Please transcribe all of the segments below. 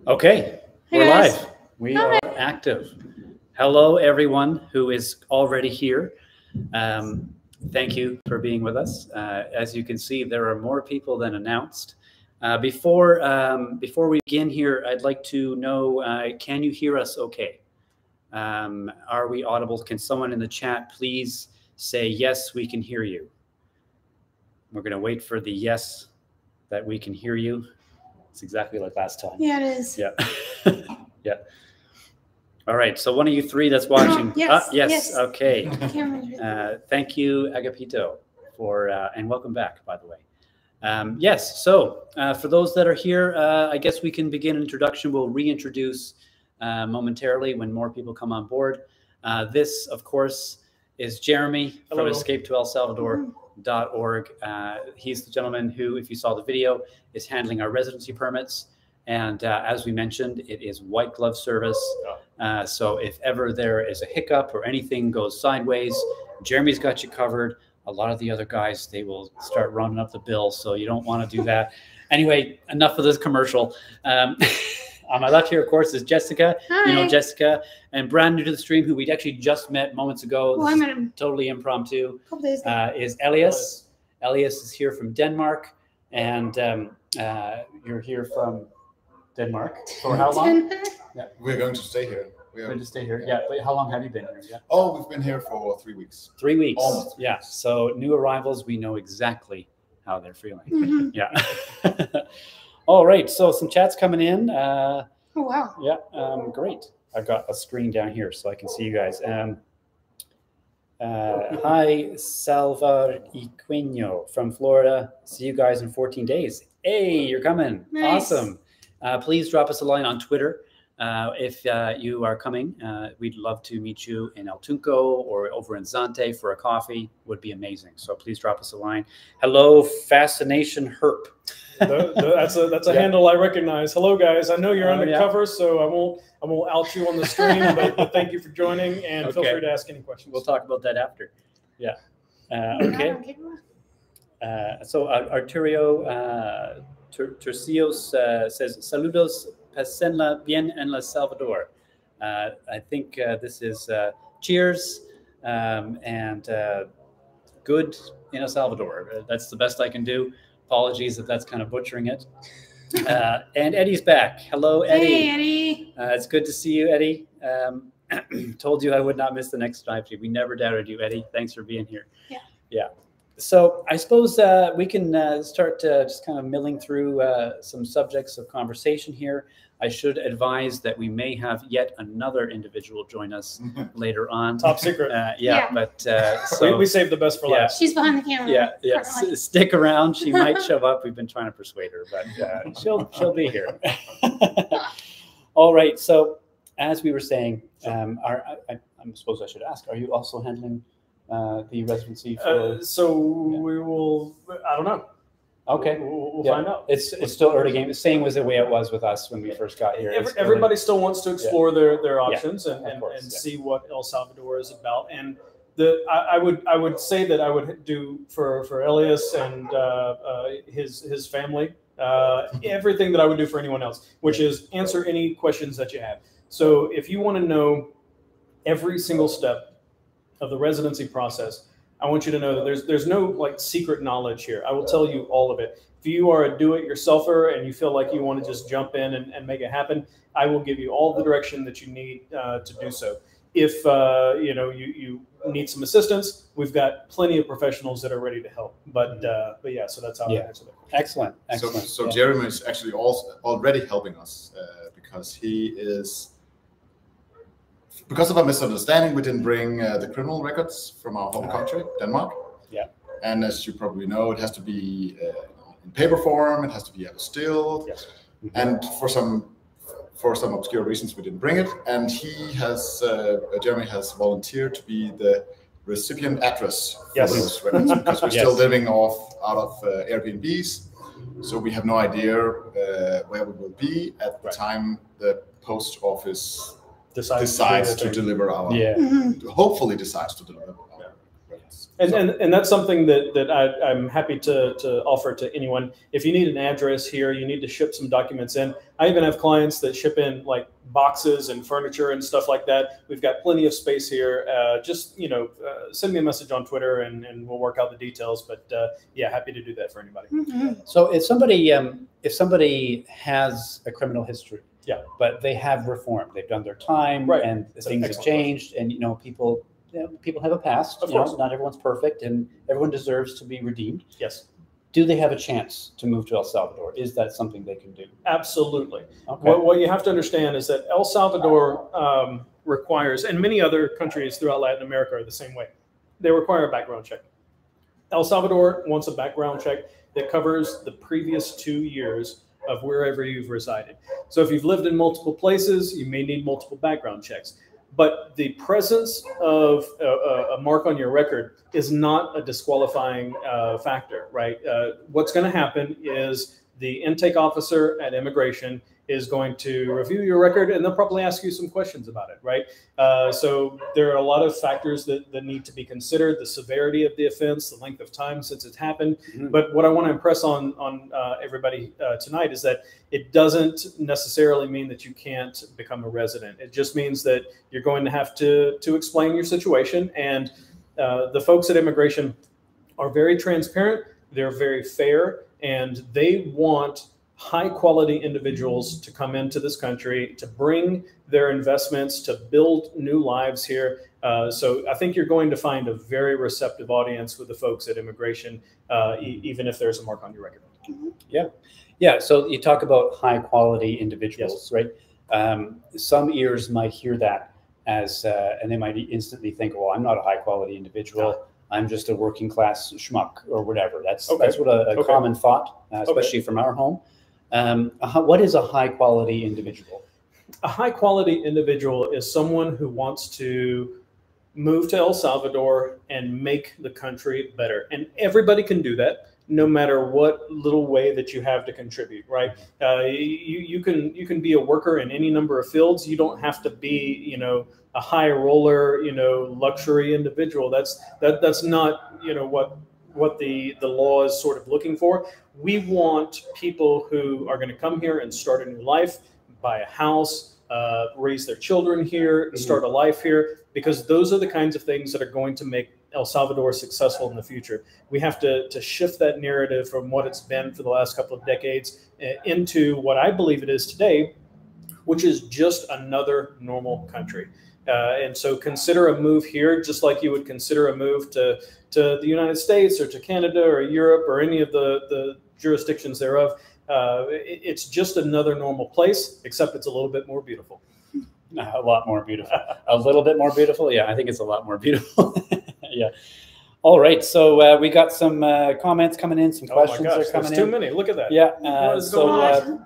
Okay, Hey we're guys. live. We are active. Hello, everyone who is already here. Thank you for being with us. As you can see, there are more people than announced. Before we begin here, I'd like to know, can you hear us okay? Are we audible? Can someone in the chat please say, yes, we can hear you? We're going to wait for the yes that we can hear you. It's exactly like last time. Yeah, it is. Yeah. Yeah. All right. So one of you three that's watching. Yes. Yes. Okay. Thank you, Agapito, for and welcome back, by the way. Yes. So for those that are here, I guess we can begin introduction. We'll reintroduce momentarily when more people come on board. This, of course, is Jeremy from escapetoelsalvador.org. He's the gentleman who, if you saw the video, is handling our residency permits. And as we mentioned, it is white glove service. So if ever there is a hiccup or anything goes sideways, Jeremy's got you covered. A lot of the other guys, they will start running up the bill. So you don't want to do that. Anyway, enough of this commercial. On my left here, of course, is Jessica. Hi. You know Jessica, and brand new to the stream, who we'd actually just met moments ago. Well, I met him totally impromptu. a couple days ago. Is Elias. Elias is here from Denmark, and you're here from Denmark for how long? Yeah, we're going to stay here. We're going to stay here. Yeah, but how long have you been here? Yeah. Oh, we've been here for 3 weeks. 3 weeks. Almost. Yeah. So new arrivals, we know exactly how they're feeling. Mm-hmm. Yeah. All right. So some chats coming in. Oh, wow. Yeah. Great. I've got a screen down here so I can see you guys. Hi, Salvador Iquino from Florida. See you guys in 14 days. Hey, you're coming. Nice. Awesome. Please drop us a line on Twitter. If you are coming, we'd love to meet you in El Tunco or over in Zante for a coffee. Would be amazing. So please drop us a line. Hello, Fascination Herp. That's a handle I recognize. Hello, guys. I know you're undercover, yeah. so I won't out you on the stream. but thank you for joining, and feel free to ask any questions. We'll talk about that after. Yeah. Okay. So Arturo Tercios says, "Saludos, pasenla bien en El Salvador." I think this is cheers and good in El Salvador. That's the best I can do. Apologies if that's kind of butchering it. And Eddie's back. Hello, Eddie. Hey, Eddie. It's good to see you, Eddie. Told you I would not miss the next live stream. We never doubted you, Eddie. Thanks for being here. Yeah. Yeah. So I suppose we can start just kind of milling through some subjects of conversation here. I should advise that we may have yet another individual join us later on. Top secret. Yeah, but so we saved the best for last. She's behind the camera. Yeah. Stick around. She might show up. We've been trying to persuade her, but she'll be here. All right. So as we were saying, I suppose I should ask: are you also handling the residency for? We will. I don't know. Okay, we'll find out. It's still early game. Same as the way it was with us when we first got here. Everybody still wants to explore their options and course, see what El Salvador is about. And I would say that I would do for Elias and his family everything that I would do for anyone else, which is answer any questions that you have. So if you want to know every single step of the residency process, I want you to know that there's no like secret knowledge here. I will tell you all of it. If you are a do-it-yourselfer and you feel like you want to just jump in and make it happen, I will give you all the direction that you need to do so. If you need some assistance, we've got plenty of professionals that are ready to help. But yeah, so that's how I answer that. Excellent. So Jeremy is actually also already helping us because he is. Because of a misunderstanding, we didn't bring the criminal records from our home country, Denmark. Yeah. And as you probably know, it has to be in paper form. It has to be apostilled. Yes. And for some obscure reasons, we didn't bring it. And Jeremy has volunteered to be the recipient address for those records because we're still living out of Airbnbs. So we have no idea where we will be at the time the post office decides to deliver our, hopefully decides to deliver our. chance. And that's something that I'm happy to offer to anyone. If you need an address here, you need to ship some documents in. I even have clients that ship in like boxes and furniture and stuff like that. We've got plenty of space here. Just send me a message on Twitter and we'll work out the details. But yeah, happy to do that for anybody. Mm-hmm. So if somebody has a criminal history, yeah, but they have reformed, they've done their time, right, and things have changed, and people have a past. Of course, not everyone's perfect, and everyone deserves to be redeemed. Yes. Do they have a chance to move to El Salvador? Is that something they can do? Absolutely. Okay. What you have to understand is that El Salvador requires, and many other countries throughout Latin America are the same way, they require a background check. El Salvador wants a background check that covers the previous 2 years of wherever you've resided. So if you've lived in multiple places, you may need multiple background checks. But the presence of a mark on your record is not a disqualifying factor, right? What's going to happen is the intake officer at immigration is going to review your record, and they'll probably ask you some questions about it, right? So there are a lot of factors that need to be considered: the severity of the offense, the length of time since it's happened. Mm-hmm. But what I want to impress on everybody tonight is that it doesn't necessarily mean that you can't become a resident. It just means that you're going to have to explain your situation, and the folks at immigration are very transparent, they're very fair, and they want high quality individuals to come into this country, to bring their investments, to build new lives here. So I think you're going to find a very receptive audience with the folks at immigration, even if there's a mark on your record. Yeah. Yeah. So you talk about high quality individuals, yes, right? Some ears might hear that as, and they might instantly think, well, I'm not a high quality individual. I'm just a working class schmuck or whatever. That's what a common thought, especially from our home. What is a high quality individual? A high quality individual is someone who wants to move to El Salvador and make the country better. And everybody can do that, no matter what little way that you have to contribute, right? You can be a worker in any number of fields. You don't have to be, a high roller, luxury individual. That's not, what the law is sort of looking for. We want people who are going to come here and start a new life, buy a house, raise their children here, start a life here, because those are the kinds of things that are going to make El Salvador successful in the future. We have to shift that narrative from what it's been for the last couple of decades into what I believe it is today, which is just another normal country. And so consider a move here just like you would consider a move to the United States or to Canada or Europe or any of the jurisdictions thereof. It's just another normal place, except it's a little bit more beautiful. A lot more beautiful. A little bit more beautiful? Yeah, I think it's a lot more beautiful. Yeah. All right. So we got some comments coming in, some questions are coming in. There's too many. Look at that. Yeah.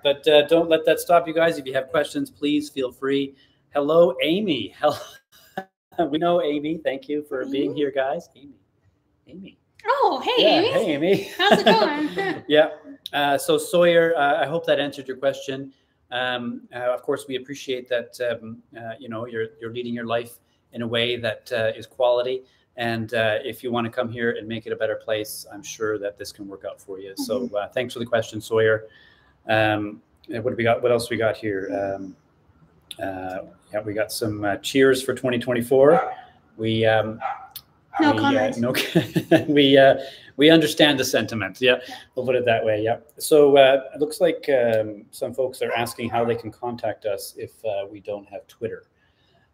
But don't let that stop you guys. If you have questions, please feel free. Hello, Amy. We know Amy. Thank you for being here, guys. Amy. Oh, hey, Amy. Hey, Amy. How's it going? Yeah. So Sawyer, I hope that answered your question. Of course, we appreciate that. You're leading your life in a way that is quality. And if you want to come here and make it a better place, I'm sure that this can work out for you. So thanks for the question, Sawyer. What do we got? What else we got here? We got some cheers for 2024. No comments. We understand the sentiment. Yeah, we'll put it that way. Yeah. So it looks like some folks are asking how they can contact us if we don't have Twitter.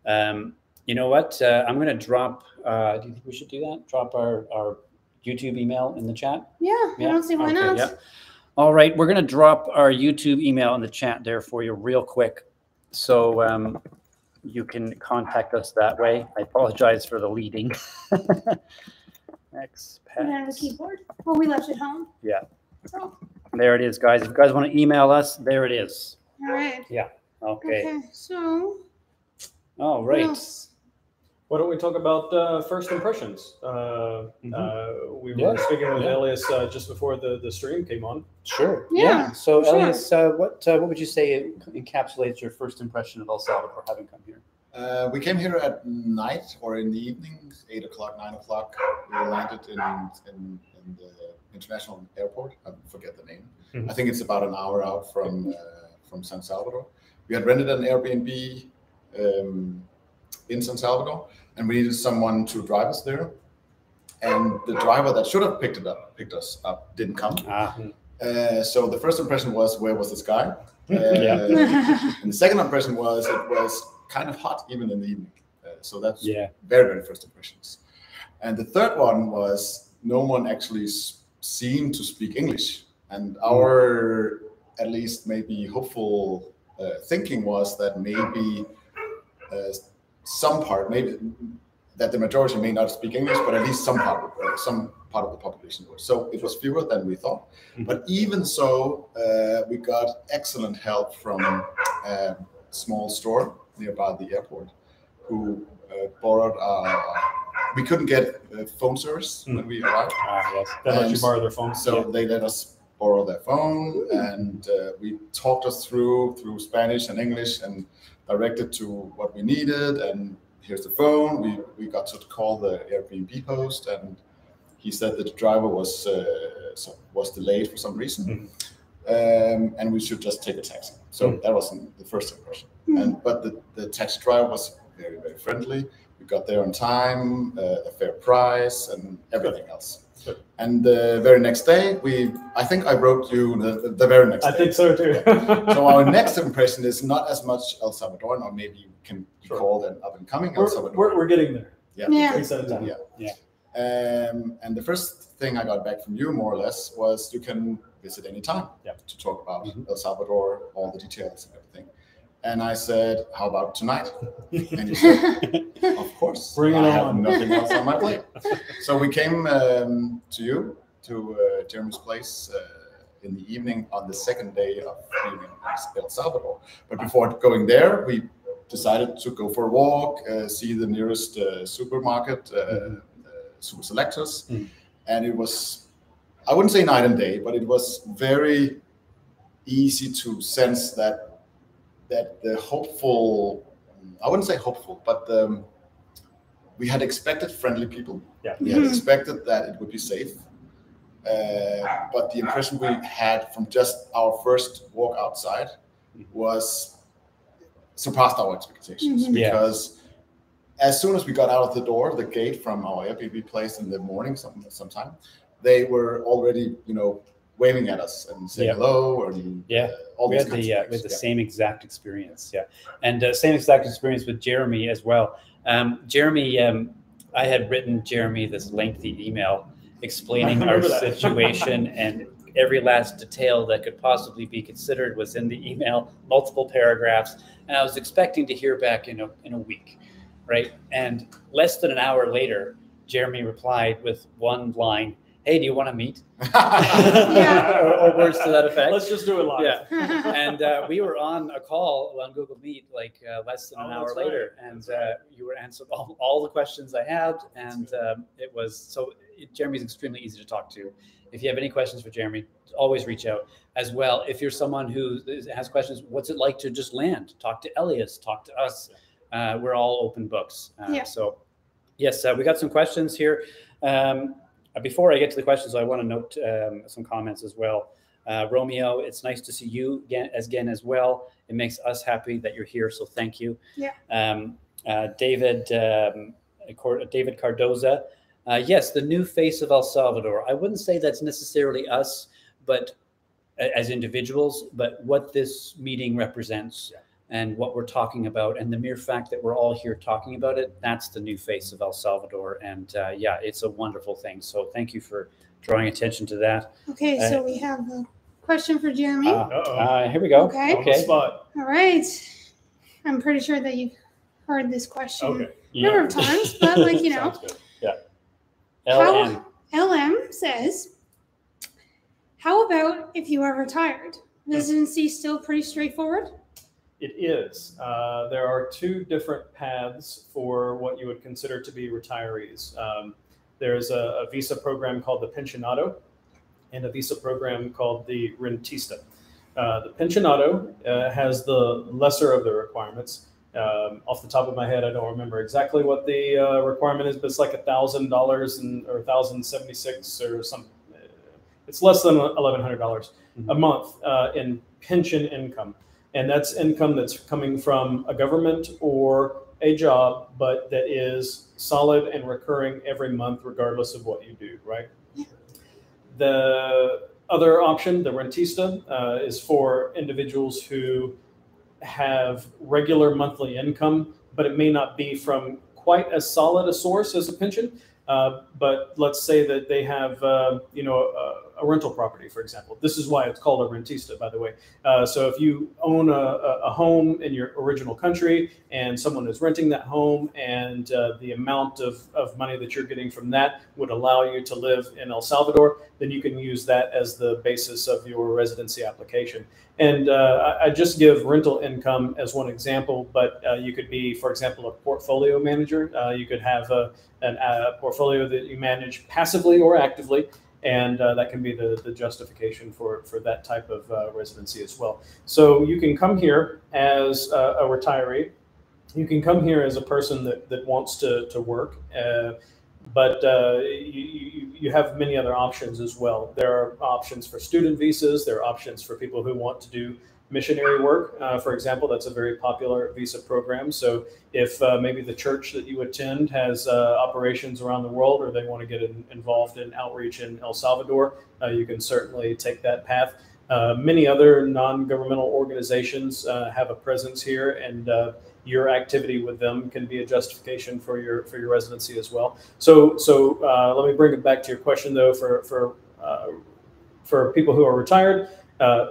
You know what? I'm going to drop. Do you think we should do that? Drop our YouTube email in the chat? Yeah, I don't see why not. Yeah. All right. We're going to drop our YouTube email in the chat there for you real quick. So you can contact us that way. I apologize for the leading. You have a keyboard? Well, we left it home. Yeah. Oh. There it is, guys. If you guys want to email us, there it is. All right. Yeah. Okay. So. All right. Why don't we talk about first impressions? We were speaking with Elias just before the stream came on. Sure. Yeah. So Elias, what would you say encapsulates your first impression of El Salvador having come here? We came here at night or in the evening, 8 o'clock, 9 o'clock. We landed in the international airport. I forget the name. I think it's about an hour out from San Salvador. We had rented an Airbnb in San Salvador, and we needed someone to drive us there. And the driver that should have picked us up didn't come. So the first impression was, where was this guy? And the second impression was, it was kind of hot even in the evening. So that's very, very first impressions. And the third one was, no one actually seemed to speak English. And our, at least maybe hopeful thinking was that maybe maybe that the majority may not speak English, but at least some part of the population would. So it was fewer than we thought. But even so, we got excellent help from a small store nearby the airport, who borrowed we couldn't get phone service when we arrived. They let you borrow their phone. So they let us borrow their phone, and we talked us through Spanish and English and directed to what we needed. And here's the phone. We got to call the Airbnb host, and he said that the driver was delayed for some reason, and we should just take a taxi. So that wasn't the first impression. But the taxi driver was very, very friendly. We got there on time, a fair price, and everything else. And the very next day, I think I wrote you the very next day. I think so too. So our next impression is not as much El Salvador, or maybe you can call it an up-and-coming El Salvador. We're getting there. Yeah. And the first thing I got back from you, more or less, was you can visit anytime to talk about El Salvador, all the details and everything. And I said, how about tonight? And you said, of course. Bring it I on. have nothing else on my plate. So we came to Jeremy's place in the evening on the second day of being in El Salvador. But before going there, we decided to go for a walk, see the nearest supermarket, Super Selectors. And it was, I wouldn't say night and day, but it was very easy to sense that the hopeful, I wouldn't say hopeful, but we had expected friendly people. We had expected that it would be safe. But the impression we had from just our first walk outside surpassed our expectations. Because as soon as we got out of the door, the gate from our Airbnb place in the morning, sometime, they were already, waving at us and saying hello, and all these kinds of things. We had the same exact experience, and same exact experience with Jeremy as well. Jeremy, I had written Jeremy this lengthy email explaining our situation, and every last detail that could possibly be considered was in the email, multiple paragraphs, and I was expecting to hear back in a week, right? And less than an hour later, Jeremy replied with one line, "Hey, do you want to meet?" or words to that effect. Let's just do it live. And we were on a call on Google Meet less than an hour later, and you were answering all the questions I had, and it was so. Jeremy's extremely easy to talk to. If you have any questions for Jeremy, always reach out. As well, if you're someone who has questions, what's it like to just land? Talk to Elias. Talk to us. We're all open books. So, yes, we got some questions here. Before I get to the questions, I want to note some comments as well. Romeo, it's nice to see you again as well. It makes us happy that you're here, so thank you. David Cardoza, yes, the new face of El Salvador. I wouldn't say that's necessarily us, but as individuals, but what this meeting represents. And what we're talking about, and the mere fact that we're all here talking about it, that's the new face of El Salvador. And it's a wonderful thing. So thank you for drawing attention to that. Okay, so we have a question for Jeremy. Here we go. Okay. All right. I'm pretty sure that you've heard this question a number of times, but LM says, how about if you are retired? Residency still pretty straightforward? It is. There are two different paths for what you would consider to be retirees. There's a visa program called the Pensionado and a visa program called the Rentista. The Pensionado has the lesser of the requirements. Off the top of my head, I don't remember exactly what the requirement is, but it's like $1,000 or $1,076 or something. It's less than $1,100 a month in pension income, and that's income that's coming from a government or a job, but that is solid and recurring every month, regardless of what you do. Right. The other option, the rentista, is for individuals who have regular monthly income, but it may not be from quite as solid a source as a pension. But let's say that they have, a rental property, for example. This is why it's called a rentista, by the way. So if you own a home in your original country and someone is renting that home, and the amount of money that you're getting from that would allow you to live in El Salvador, then you can use that as the basis of your residency application. And I just give rental income as one example, but you could be, for example, a portfolio manager. You could have a portfolio that you manage passively or actively, and that can be the justification for that type of residency as well. So you can come here as a retiree. You can come here as a person that wants to work, but you have many other options as well. There are options for student visas. There are options for people who want to do missionary work. For example, that's a very popular visa program. So if maybe the church that you attend has operations around the world, or they want to get involved in outreach in El Salvador, you can certainly take that path. Many other non-governmental organizations have a presence here, and your activity with them can be a justification for your residency as well. So let me bring it back to your question, though. For people who are retired,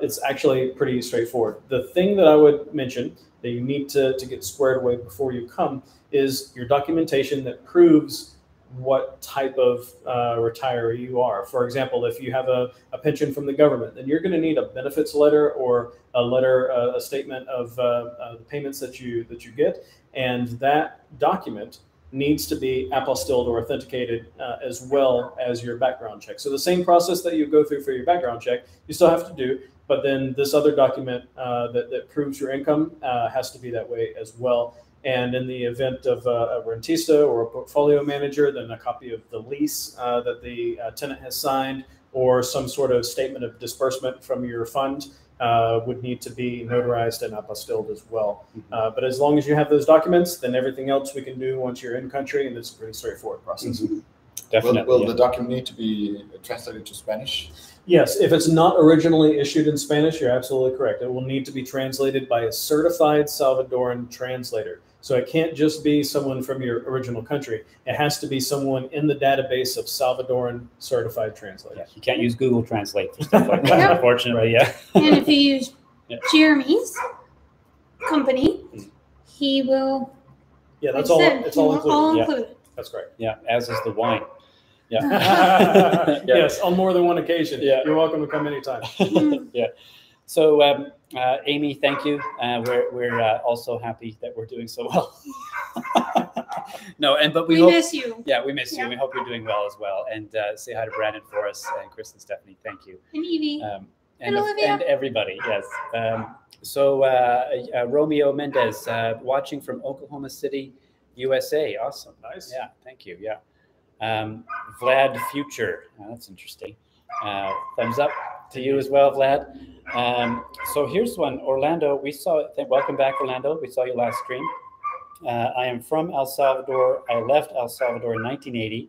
it's actually pretty straightforward. The thing that I would mention that you need to get squared away before you come is your documentation that proves what type of retiree you are. For example, if you have a pension from the government, then you're going to need a benefits letter or a statement of the payments that you get, and that document needs to be apostilled or authenticated as well as your background check. So the same process that you go through for your background check, you still have to do, but then this other document that proves your income has to be that way as well. And in the event of a rentista or a portfolio manager, then a copy of the lease that the tenant has signed, or some sort of statement of disbursement from your fund would need to be notarized and apostilled as well. But as long as you have those documents, then everything else we can do once you're in country, and it's a pretty straightforward process. Definitely. Will the document need to be translated to Spanish? Yes, if it's not originally issued in Spanish, you're absolutely correct. It will need to be translated by a certified Salvadoran translator. So it can't just be someone from your original country. It has to be someone in the database of Salvadoran certified translators. Yeah, you can't use Google Translate for stuff like that, unfortunately. Yeah. And if you use Jeremy's company, he will. Yeah, that's all. It's all included. All included. That's correct. Yeah, as is the wine. Yeah. Yes, on more than one occasion. Yeah. You're welcome to come anytime. Yeah. So, Amy, thank you. We're also happy that we're doing so well. But we miss you. Yeah, we miss you. We hope you're doing well as well. And say hi to Brandon for us, and Chris and Stephanie. Thank you. And Evie. And everybody. Yes. Romeo Mendez, watching from Oklahoma City, USA. Awesome. Nice. Yeah. Thank you. Yeah. Vlad Future. That's interesting. Thumbs up to you as well, Vlad. So here's one. Orlando, welcome back, Orlando. We saw you last stream. I am from El Salvador. I left El Salvador in 1980,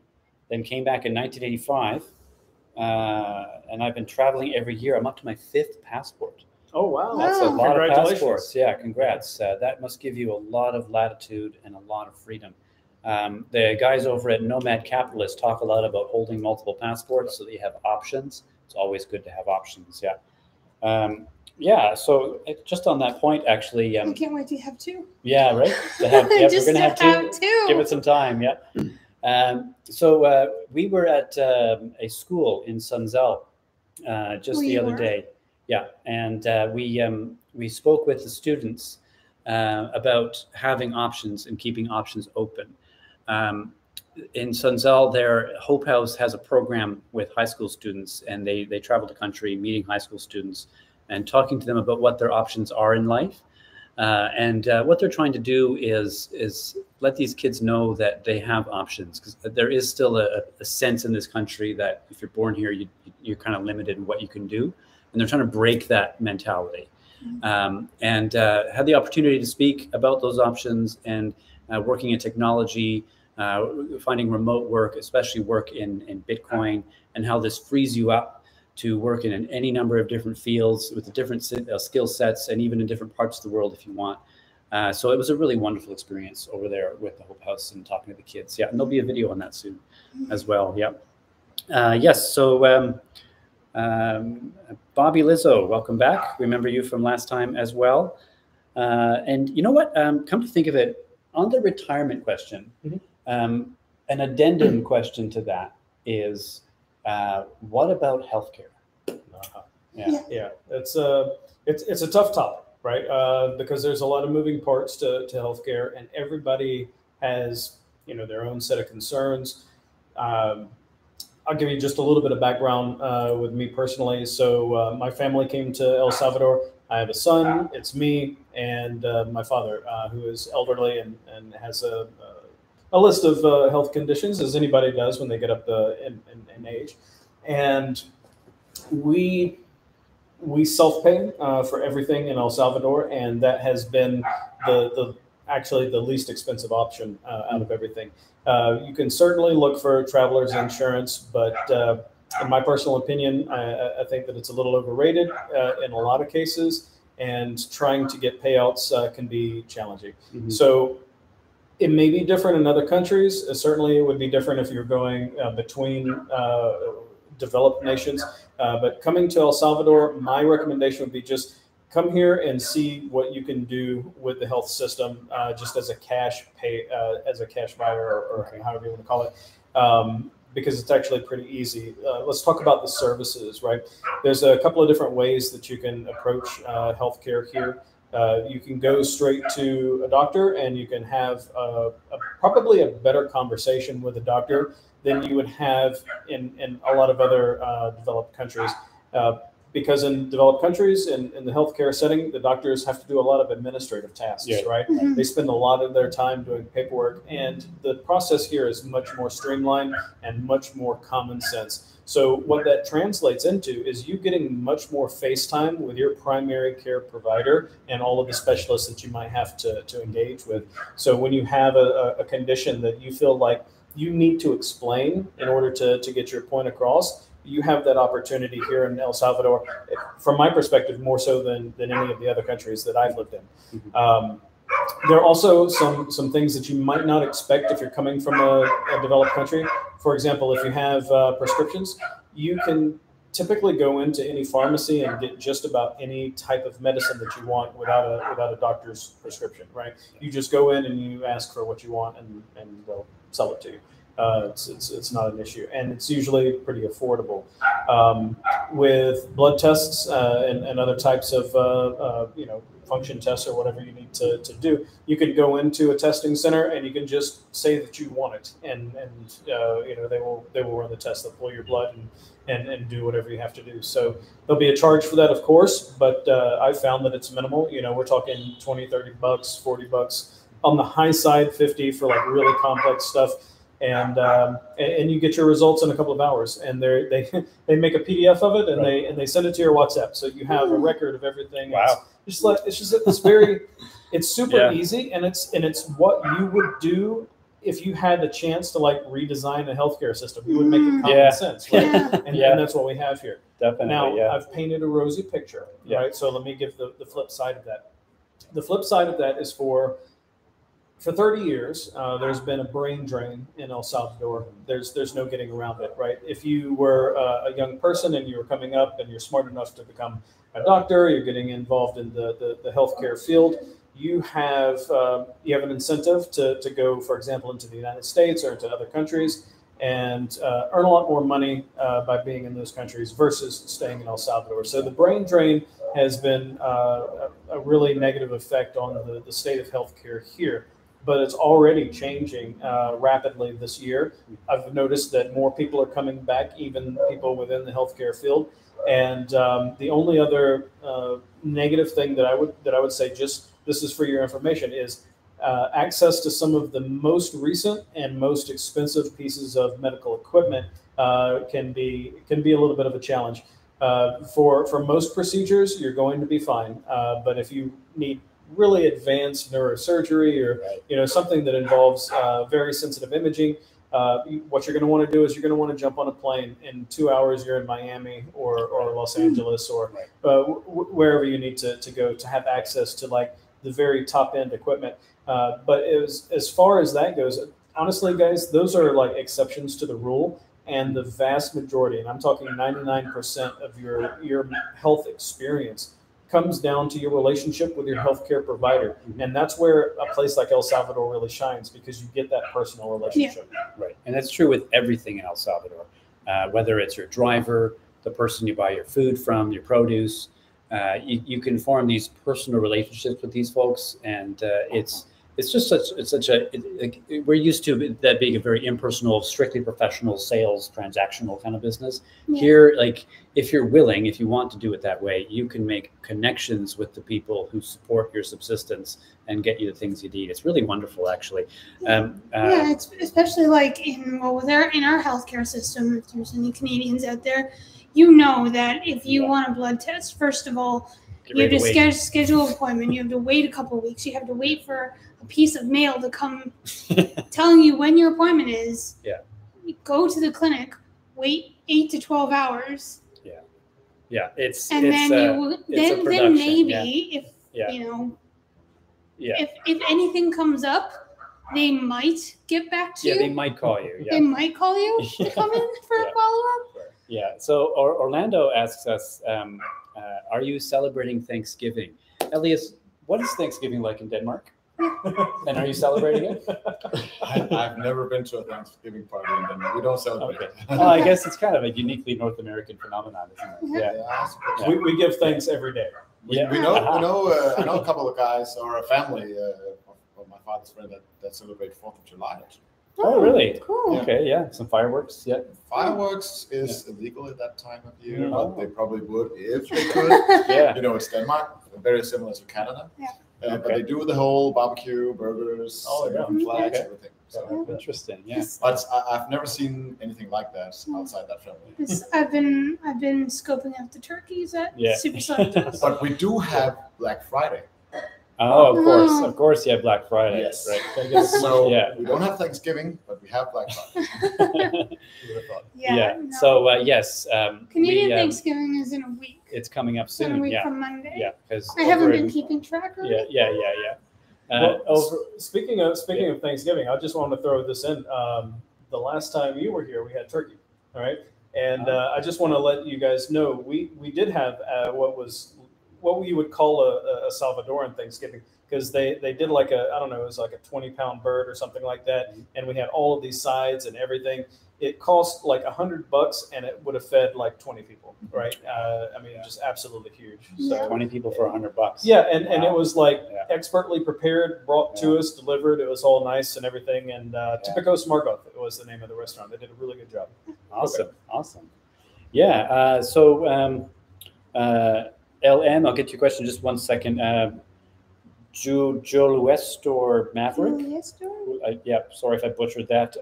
then came back in 1985. And I've been traveling every year. I'm up to my 5th passport. Oh, wow. That's a lot of passports. Yeah, congrats. That must give you a lot of latitude and a lot of freedom. The guys over at Nomad Capitalist talk a lot about holding multiple passports so that you have options. It's always good to have options. Yeah. So just on that point, actually, I can't wait to have 2. Yeah, right. We're going to have 2. Give it some time. Yeah. So we were at a school in San Salvador just the other day. Yeah, and we spoke with the students about having options and keeping options open. In San Salvador, Hope House has a program with high school students, and they travel the country meeting high school students and talking to them about what their options are in life. And what they're trying to do is let these kids know that they have options, because there is still a sense in this country that if you're born here, you're kind of limited in what you can do. And they're trying to break that mentality. And had the opportunity to speak about those options and working in technology, finding remote work, especially work in Bitcoin, and how this frees you up to work in any number of different fields with the different skill sets, and even in different parts of the world if you want. So it was a really wonderful experience over there with the Hope House and talking to the kids. Yeah, and there'll be a video on that soon as well. Yeah. Yes, so Bobby Lizzo, welcome back. Remember you from last time as well. And you know what? Come to think of it, on the retirement question, an addendum question to that is, what about healthcare? Yeah, it's a tough topic, right? Because there's a lot of moving parts to healthcare, and everybody has, you know, their own set of concerns. I'll give you just a little bit of background with me personally. So my family came to El Salvador. I have a son, it's me, and my father, who is elderly and has a list of health conditions, as anybody does when they get up in age. And we self-pay for everything in El Salvador, and that has been actually the least expensive option out of everything. You can certainly look for traveler's insurance, but in my personal opinion, I think that it's a little overrated in a lot of cases, and trying to get payouts can be challenging. So it may be different in other countries. Certainly it would be different if you're going between developed nations. But coming to El Salvador, my recommendation would be just come here and see what you can do with the health system, just as a cash buyer, or however you want to call it, because it's actually pretty easy. Let's talk about the services, right? There's a couple of different ways that you can approach healthcare here. You can go straight to a doctor, and you can have probably a better conversation with a doctor than you would have in a lot of other developed countries. Because in developed countries, in the healthcare setting, the doctors have to do a lot of administrative tasks, right? They spend a lot of their time doing paperwork, and the process here is much more streamlined and much more common sense. So what that translates into is you getting much more face time with your primary care provider and all of the specialists that you might have to engage with. So when you have a condition that you feel like you need to explain in order to get your point across, you have that opportunity here in El Salvador, from my perspective, more so than any of the other countries that I've lived in. There are also some things that you might not expect if you're coming from a developed country. For example, if you have prescriptions, you can typically go into any pharmacy and get just about any type of medicine that you want without a doctor's prescription, right? You just go in and you ask for what you want, and they'll sell it to you. It's not an issue, and it's usually pretty affordable. With blood tests and other types of function tests or whatever you need to do, you can go into a testing center and you can just say that you want it, and they will run the test. They'll pull your blood and do whatever you have to do. So there'll be a charge for that, of course, but I found that it's minimal. We're talking $20, $30, $40 on the high side, 50 for like really complex stuff. And you get your results in a couple of hours, and they make a PDF of it, and they send it to your WhatsApp, so you have a record of everything. Wow! It's super easy, and it's what you would do if you had the chance to like redesign a healthcare system. You would make it common sense, right? And that's what we have here. Definitely. Now I've painted a rosy picture, right? So let me give the flip side of that. The flip side of that is for 30 years, there's been a brain drain in El Salvador. There's no getting around it, right? If you were a young person and you were coming up and you're smart enough to become a doctor, you're getting involved in the healthcare field, you have an incentive to go, for example, into the United States or into other countries and earn a lot more money by being in those countries versus staying in El Salvador. So the brain drain has been a really negative effect on the state of healthcare here. But it's already changing rapidly this year. I've noticed that more people are coming back, even people within the healthcare field. And the only other negative thing that I would say, just this is for your information, is access to some of the most recent and most expensive pieces of medical equipment can be a little bit of a challenge. For most procedures, you're going to be fine. But if you need really advanced neurosurgery or something that involves very sensitive imaging, what you're going to want to do is you're going to want to jump on a plane. In 2 hours, you're in Miami or Los Angeles or wherever you need to go to have access to like the very top end equipment. But as far as that goes, honestly, guys, those are like exceptions to the rule. And the vast majority, and I'm talking 99% of your health experience, comes down to your relationship with your healthcare provider. And that's where a place like El Salvador really shines, because you get that personal relationship. Yeah. Right. And that's true with everything in El Salvador, whether it's your driver, the person you buy your food from, your produce. You can form these personal relationships with these folks. And it's just we're used to that being a very impersonal, strictly professional sales, transactional kind of business. Yeah. Here, like if you're willing, if you want to do it that way, you can make connections with the people who support your subsistence and get you the things you need. It's really wonderful, actually. Yeah, it's especially like in our healthcare system. If there's any Canadians out there, you know that if you want a blood test, first of all, you have to schedule an appointment. You have to wait a couple of weeks. You have to wait for a piece of mail to come telling you when your appointment is. Yeah. You go to the clinic, wait 8 to 12 hours. Yeah. Yeah. Then maybe if if anything comes up, they might get back to you. Yeah, they might call you. Yeah. They might call you to come in for a follow-up. Yeah. So Orlando asks us, are you celebrating Thanksgiving? Elias, what is Thanksgiving like in Denmark? And are you celebrating it? I've never been to a Thanksgiving party in Denmark. We don't celebrate. Okay. Well, I guess it's kind of a uniquely North American phenomenon, isn't it? Yeah. We give thanks every day. I know a couple of guys or a family of my father's friend that celebrate 4th of July. Actually. Oh, really? Cool. Yeah. Okay, yeah. Some fireworks, yeah. Fireworks is illegal at that time of year, but they probably would if they could. Yeah. It's Denmark, very similar to Canada. Yeah. But they do the whole barbecue, burgers, flags, everything. So interesting, yeah. But I've never seen anything like that outside that family. I've been scoping out the turkeys at Super Salvador. But we do have Black Friday. Oh, of course, you have Black Friday. Yes, right. So we don't have Thanksgiving, but we have Black Friday. So yes, Canadian Thanksgiving is in a week. It's coming up soon. In a week from Monday. Yeah, because I haven't been keeping track of it. Speaking of Thanksgiving, I just wanted to throw this in. The last time you were here, we had turkey. All right, and I just want to let you guys know we did have what we would call a Salvadoran Thanksgiving, because they did like it was like a 20-pound bird or something like that, and we had all of these sides and everything. It cost like $100, and it would have fed like 20 people, right? Just absolutely huge. So 20 people for $100. Yeah, and it was like expertly prepared, brought to us, delivered. It was all nice and everything. And Típico Margoth was the name of the restaurant. They did a really good job. Awesome. Yeah. LM, I'll get to your question in just 1 second. Joluest or Maverick? Sorry if I butchered that.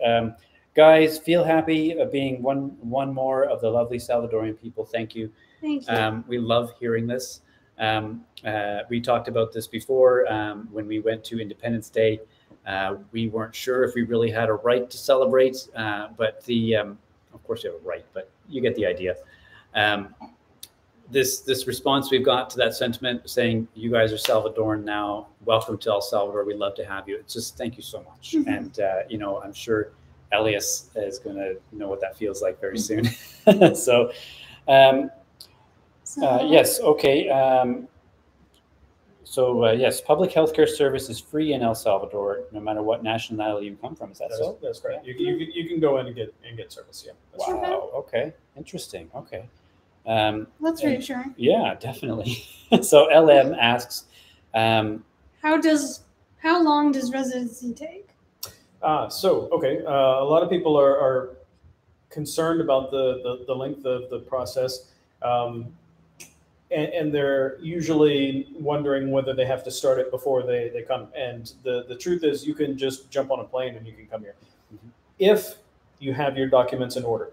Guys, feel happy being one more of the lovely Salvadorian people. Thank you. Thank you. We love hearing this. We talked about this before when we went to Independence Day. We weren't sure if we really had a right to celebrate, but of course you have a right, but you get the idea. This response we've got to that sentiment saying, you guys are Salvadoran now, welcome to El Salvador, we'd love to have you. It's just, thank you so much. And, I'm sure Elias is going to know what that feels like very soon. Yes. Okay. Yes, public healthcare service is free in El Salvador, no matter what nationality you come from. Is that so? That's correct. You can go in and get service. Yeah. Wow. Okay. Interesting. Okay. That's reassuring. Yeah, definitely. So LM asks, how long does residency take? A lot of people are concerned about the length of the process. and they're usually wondering whether they have to start it before they come. And the truth is, you can just jump on a plane and you can come here. If you have your documents in order,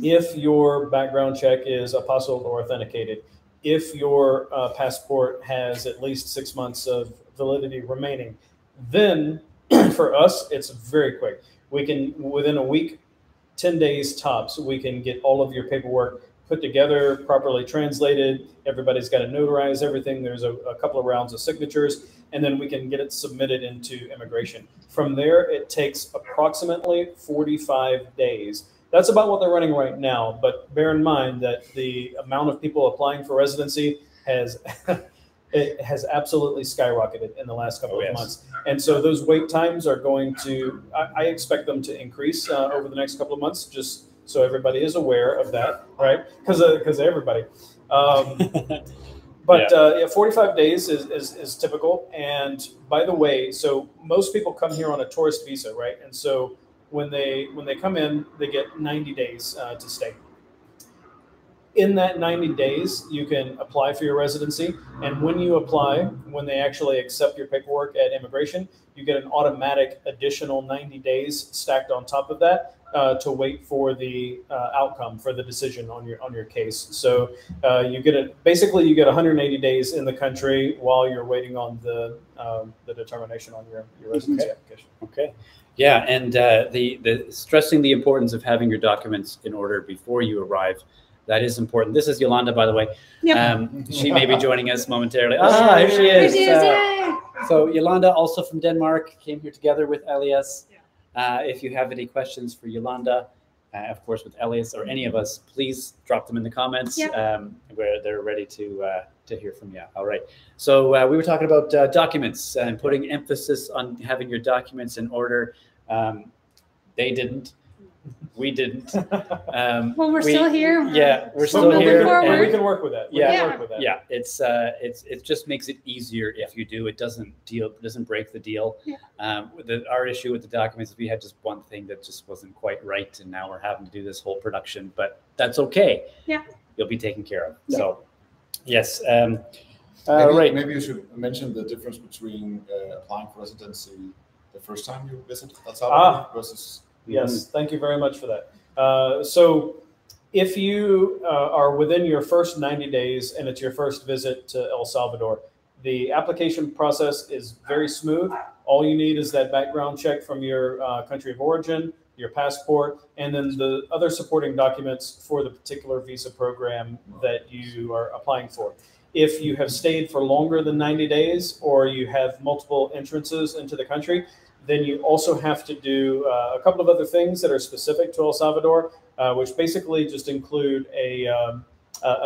if your background check is apostilled or authenticated, if your passport has at least 6 months of validity remaining, then for us, it's very quick. We can, within a week, 10 days tops, we can get all of your paperwork put together, properly translated. Everybody's got to notarize everything. There's a couple of rounds of signatures, and then we can get it submitted into immigration. From there, it takes approximately 45 days. That's about what they're running right now, but bear in mind that the amount of people applying for residency has it has absolutely skyrocketed in the last couple of months. And so those wait times are going to, I expect them to increase over the next couple of months, just so everybody is aware of that, right? Because everybody. But 45 days is typical. And by the way, so most people come here on a tourist visa, right? And so when they come in, they get 90 days to stay. In that 90 days, you can apply for your residency. And when you apply, when they actually accept your paperwork at immigration, you get an automatic additional 90 days stacked on top of that to wait for the outcome, for the decision on your case. So you get basically you get 180 days in the country while you're waiting on the determination on your residency application. Okay. Yeah, and the stressing the importance of having your documents in order before you arrive. That is important. This is Yolanda, by the way. Yep. She may be joining us momentarily. Ah, here she is. So Yolanda, also from Denmark, came here together with Elias. If you have any questions for Yolanda, of course, with Elias or any of us, please drop them in the comments. Yep. Where they're ready to hear from you. All right. So we were talking about documents and putting emphasis on having your documents in order. They didn't. We didn't. Well, we're still here. Yeah, we're still here. And we can work with that. Yeah, it just makes it easier if you do. It doesn't break the deal. Yeah. Our issue with the documents is we had just one thing that just wasn't quite right, and now we're having to do this whole production. But that's okay. Yeah, you'll be taken care of. Yeah. So, yes. Maybe you should mention the difference between applying for residency the first time you visit El Salvador versus. Yes, thank you very much for that. So if you are within your first 90 days and it's your first visit to El Salvador, the application process is very smooth. All you need is that background check from your country of origin, your passport, and then the other supporting documents for the particular visa program that you are applying for. If you have stayed for longer than 90 days or you have multiple entrances into the country, then you also have to do a couple of other things that are specific to El Salvador, which basically just include a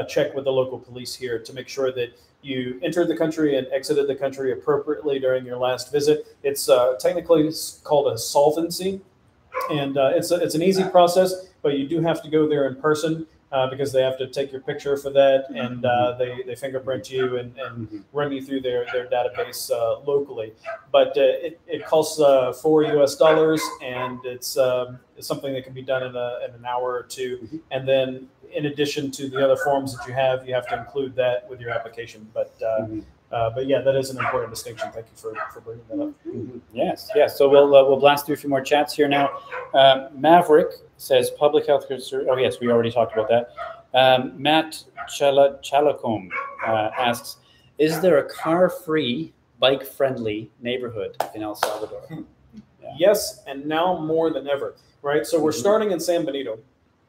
check with the local police here to make sure that you entered the country and exited the country appropriately during your last visit. It's technically called a solvency, and it's an easy process, but you do have to go there in person. Because they have to take your picture for that, and they fingerprint you and run you through their database locally. But it costs $4 US, and it's something that can be done in an hour or two. And then, in addition to the other forms that you have to include that with your application. But yeah, that is an important distinction. Thank you for bringing that up. Yes. So we'll blast through a few more chats here now. Maverick says public health care. Oh yes, we already talked about that. Matt Chalacombe asks, is there a car-free, bike-friendly neighborhood in El Salvador? Yeah. Yes, and now more than ever. Right. So we're starting in San Benito.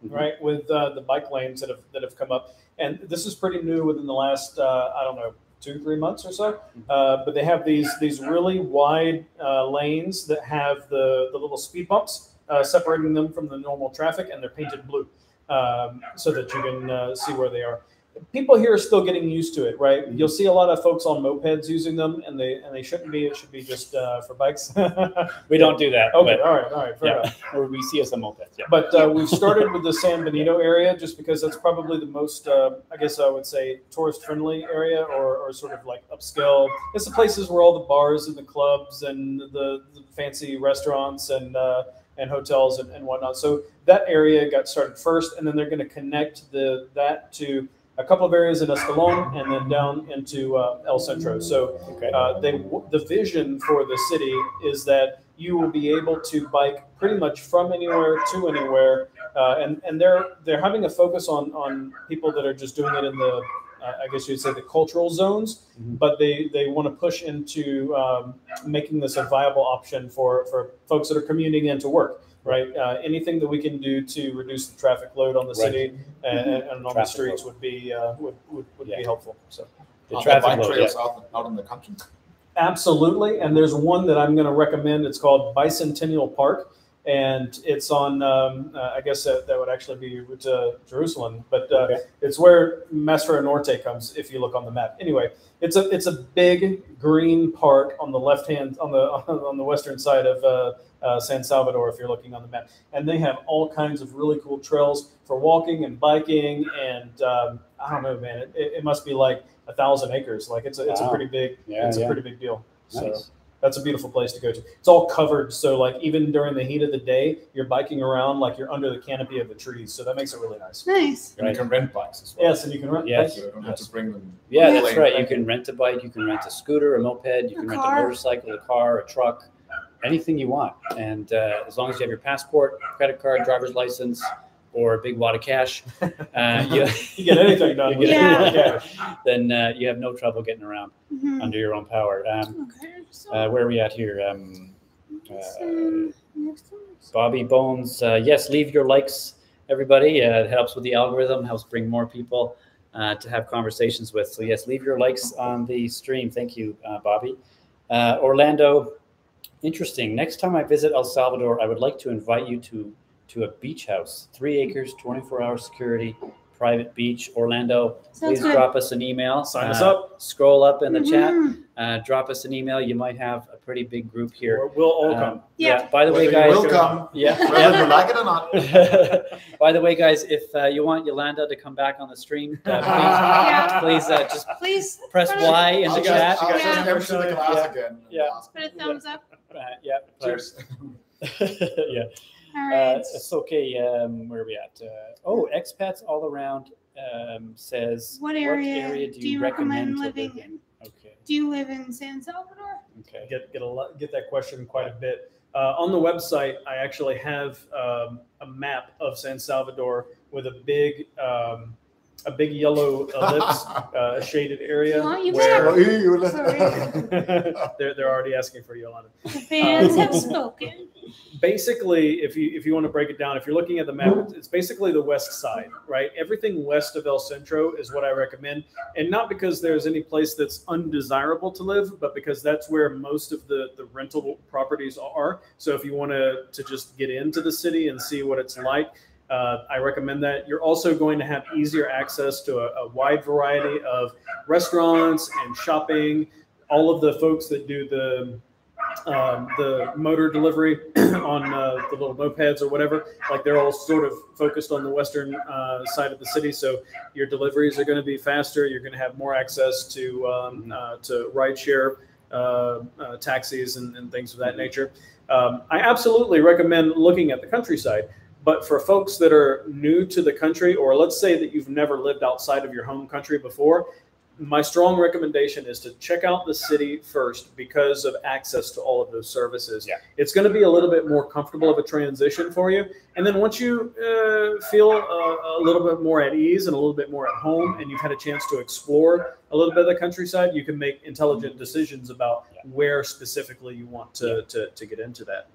Right, with the bike lanes that have come up, and this is pretty new within the last 2-3 months or so. But they have these really wide lanes that have the little speed bumps separating them from the normal traffic, and they're painted blue so that you can see where they are. People here are still getting used to it, right? You'll see a lot of folks on mopeds using them, and they shouldn't be. It should be just for bikes. We don't do that. Okay, all right, fair enough. Or we see us on mopeds. Yeah. But we've started with the San Benito area just because that's probably the most, I guess I would say, tourist-friendly area, or sort of like upscale. It's the places where all the bars and the clubs and the fancy restaurants and hotels and whatnot. So that area got started first, and then they're going to connect that to a couple of areas in Escalon, and then down into El Centro. So the vision for the city is that you will be able to bike pretty much from anywhere to anywhere, and they're having a focus on people that are just doing it in the I guess you'd say the cultural zones, but they want to push into making this a viable option for folks that are commuting into work. Right, anything that we can do to reduce the traffic load on the city and on the streets would be be helpful. So the traffic bike trails out in the country. Absolutely, and there's one that I'm going to recommend. It's called Bicentennial Park, and it's on. I guess that would actually be to Jerusalem, but it's where Masfera Norte comes. If you look on the map, anyway, it's a big green park on the left hand on the western side of. San Salvador, if you're looking on the map, and they have all kinds of really cool trails for walking and biking, and I don't know, man, it must be like 1,000 acres. Like it's a pretty big, a pretty big deal. Nice. So that's a beautiful place to go to. It's all covered, so like even during the heat of the day, you're biking around like you're under the canopy of the trees. So that makes it really nice. Nice. And you can rent bikes as well. Yes, and you can rent. Yes, you don't have to bring them. Yeah, that's right. You can rent a bike, you can rent a scooter, a moped, you can rent a motorcycle, a car, a truck. Anything you want, and as long as you have your passport, credit card, driver's license, or a big wad of cash, you get anything done. Then you have no trouble getting around under your own power. Where are we at here? Bobby Bones. Yes, leave your likes, everybody. It helps with the algorithm, helps bring more people to have conversations with. So yes, leave your likes on the stream. Thank you, Bobby. Orlando. Interesting. Next time I visit El Salvador, I would like to invite you to a beach house, 3 acres, 24-hour security, private beach. Orlando, please drop us an email. Sign us up. Scroll up in the chat. Drop us an email. You might have a pretty big group here. We'll all come. Yeah. By the way, guys. We'll come. Yeah. Whether you like it or not. By the way, guys, if you want Yolanda to come back on the stream, please just press Y in the chat. I'll just empty the glass again. Put a thumbs up. Cheers. Yeah. All right. It's okay. Where are we at? Expats all around says, what area do you recommend living in? Okay. Do you live in San Salvador? Okay. Get that question quite a bit. On the website, I actually have a map of San Salvador with a big yellow ellipse, a shaded area. They're already asking for Yolanda. The fans have spoken. Basically, if you want to break it down, if you're looking at the map, it's basically the west side, right? Everything west of El Centro is what I recommend, and not because there's any place that's undesirable to live, but because that's where most of the rental properties are. So if you want to just get into the city and see what it's like, I recommend that. You're also going to have easier access to a wide variety of restaurants and shopping. All of the folks that do the motor delivery on the little mopeds or whatever, like they're all sort of focused on the western side of the city. So your deliveries are going to be faster. You're going to have more access to rideshare taxis and things of that nature. I absolutely recommend looking at the countryside. But for folks that are new to the country, or let's say that you've never lived outside of your home country before, my strong recommendation is to check out the city first because of access to all of those services. Yeah. It's going to be a little bit more comfortable of a transition for you. And then once you feel a little bit more at ease and a little bit more at home, and you've had a chance to explore a little bit of the countryside, you can make intelligent decisions about where specifically you want to get into that.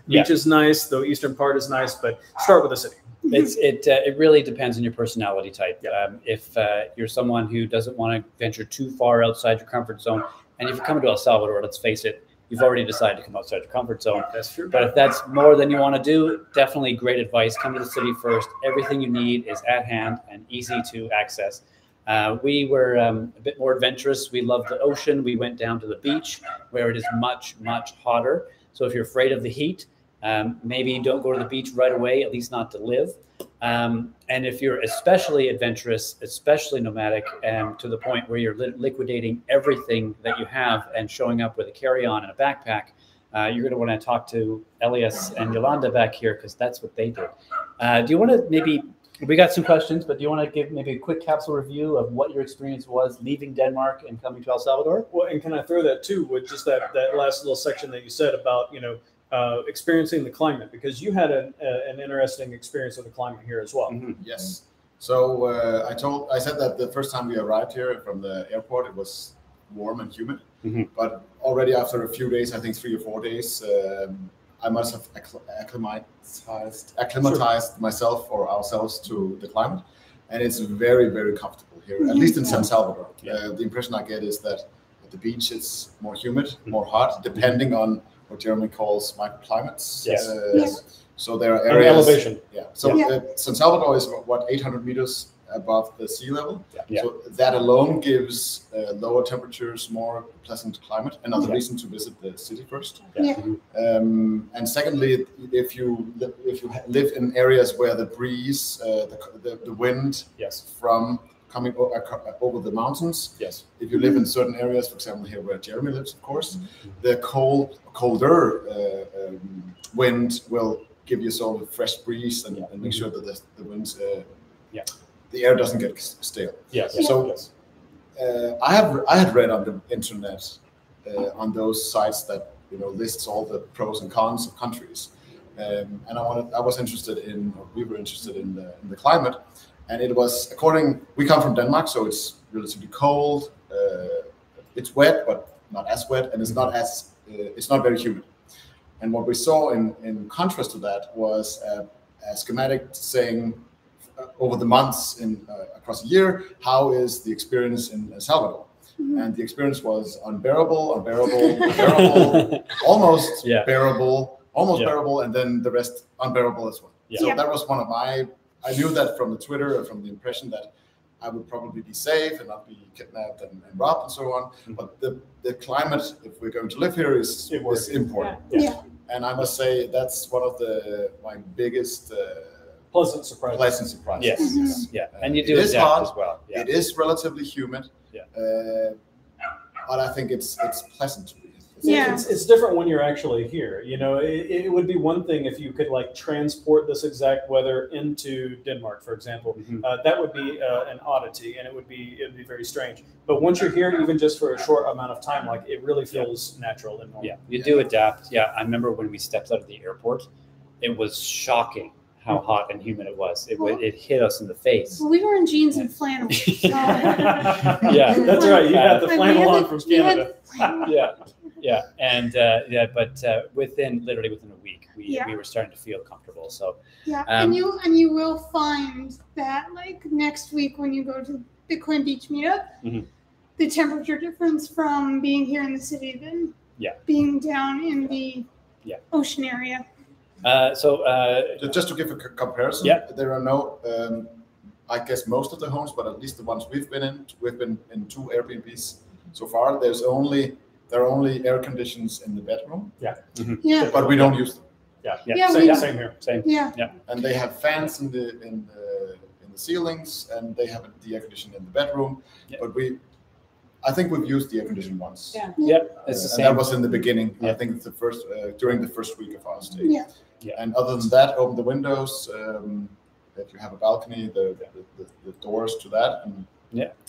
Beach is nice. The eastern part is nice, but start with the city. It really depends on your personality type. If you're someone who doesn't want to venture too far outside your comfort zone, and if you're coming to El Salvador, let's face it, you've already decided to come outside your comfort zone. That's true. But if that's more than you want to do, definitely great advice. Come to the city first. Everything you need is at hand and easy to access. We were a bit more adventurous. We loved the ocean. We went down to the beach where it is much, much hotter. So if you're afraid of the heat, maybe don't go to the beach right away, at least not to live. And if you're especially adventurous, especially nomadic, to the point where you're liquidating everything that you have and showing up with a carry-on and a backpack, you're going to want to talk to Elias and Yolanda back here because that's what they did. Do you want to maybe We got some questions, but do you want to give maybe a quick capsule review of what your experience was leaving Denmark and coming to El Salvador? Well, and can I throw that too with just that last little section that you said about, experiencing the climate, because you had an interesting experience with the climate here as well. Mm-hmm. Yes. So I said that the first time we arrived here from the airport, it was warm and humid, mm-hmm. but already after a few days, I think 3 or 4 days, I must have acclimatized myself or ourselves to the climate, and it's very, very comfortable here, at least in San Salvador. Yeah. The impression I get is that at the beach it's more humid, more hot, depending on what Jeremy calls microclimates. Yes. Yes. So there are areas. Elevation. Yeah. So San Salvador is what 800 meters above the sea level. Yeah. So that alone gives lower temperatures, more pleasant climate. Another reason to visit the city first. Yeah. And secondly, if you live in areas where the breeze, the wind, from coming over the mountains. Yes. If you live in certain areas, for example, here where Jeremy lives, of course, the colder wind will give you sort of fresh breeze and make sure that the winds, the air doesn't get stale. Yes. So I had read on the internet on those sites that lists all the pros and cons of countries, and we were interested in the climate. And it was we come from Denmark, so it's relatively cold. It's wet, but not as wet, and it's not very humid. And what we saw in contrast to that was a schematic saying over the months across a year, how is the experience in El Salvador? Mm-hmm. And the experience was unbearable, almost bearable, bearable, and then the rest unbearable as well. Yeah. So that was one of I knew that from the Twitter, from the impression that I would probably be safe and not be kidnapped and robbed and so on. Mm-hmm. But the climate, if we're going to live here, is important. Yeah. And I must say that's one of my biggest pleasant surprises. Yes. Mm-hmm. Yeah. And you do it hot as well. Yeah. It is relatively humid. Yeah. But I think it's pleasant to be. It's different when you're actually here. It would be one thing if you could transport this exact weather into Denmark, for example. Mm-hmm. That would be an oddity, and it would be very strange. But once you're here, even just for a short amount of time, it really feels natural and normal. Yeah, you do adapt. Yeah, I remember when we stepped out of the airport, it was shocking how hot and humid it was. It hit us in the face. Well, we were in jeans and flannel. Yeah, that's right. You had the flannel on from Canada. Yeah, and but literally within a week, we were starting to feel comfortable. So and you will find that next week when you go to the Quinn Beach meetup, mm-hmm. the temperature difference from being here in the city than being down in the ocean area. Just to give a comparison, there are no, I guess most of the homes, but at least the ones we've been in 2 Airbnbs so far. There are only air conditions in the bedroom. Yeah. Mm-hmm. Yeah. But we don't use them. Same here. Same. Yeah. And they have fans in the ceilings, and they have the air conditioning in the bedroom. Yeah. But I think we've used the air conditioning once. Yeah. It's the same. And that was in the beginning. Yeah. I think it's the first during the first week of our stay. Yeah. And other than that, open the windows. If you have a balcony, the doors to that. And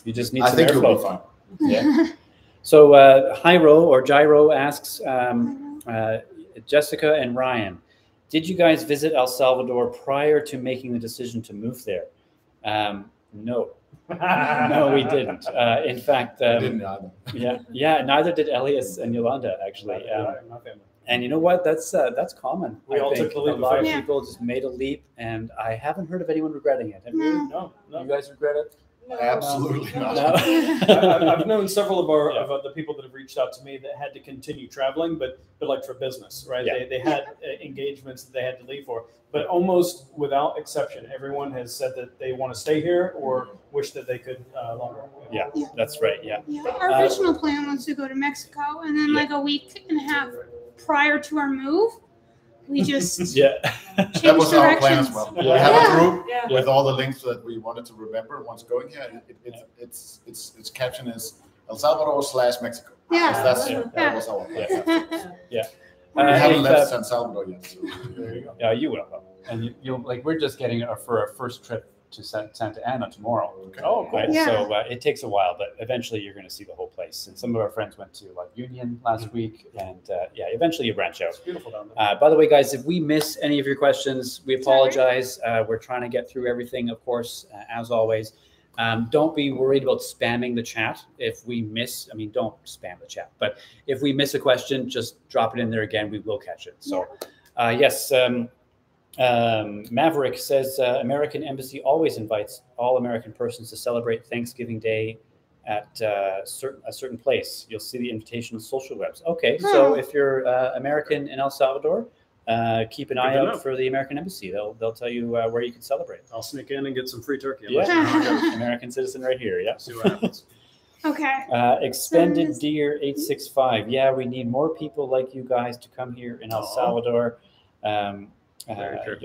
you just need. I think you'll be fine. Yeah. So Gyro asks, Jessica and Ryan, did you guys visit El Salvador prior to making the decision to move there? No. No, we didn't. In fact, we didn't either. Neither did Elias and Yolanda, actually. And you know what? That's common. We all took the leap. A lot of people just made a leap, and I haven't heard of anyone regretting it. Have you? No. You guys regret it? No. Absolutely not. No. I've known several of the people that have reached out to me that had to continue traveling, but for business, right? Yeah. They had engagements that they had to leave for, but almost without exception, everyone has said that they want to stay here or wish that they could longer. Yeah, that's right. Yeah. Our original plan was to go to Mexico, and then a week and a half prior to our move, we just that was our plan as well. Yeah. We have a group with all the links that we wanted to remember once going here. Its caption is El Salvador / Mexico. Yeah, that was our plan. Yeah. We haven't left San Salvador yet. So there you go. Yeah, you will. And you'll we're just getting for our first trip to Santa Ana tomorrow. Okay. Oh, cool. Right? Yeah. So it takes a while, but eventually you're going to see the whole place. And some of our friends went to like Union last week, and yeah, eventually you branch out. It's beautiful down there. By the way, guys, if we miss any of your questions, we apologize. We're trying to get through everything, of course, as always. Don't be worried about spamming the chat. If we miss, I mean, don't spam the chat, but if we miss a question, just drop it in there again. We will catch it. So, yes. Maverick says American Embassy always invites all American persons to celebrate Thanksgiving Day at a certain place. You'll see the invitation on social webs. Okay, so if you're American in El Salvador, keep an eye out for the American Embassy. They'll tell you where you can celebrate. I'll sneak in and get some free turkey. Yeah, American citizen right here. Yeah. See what happens. Okay. Expended Deer 865. Yeah, we need more people like you guys to come here in El Salvador.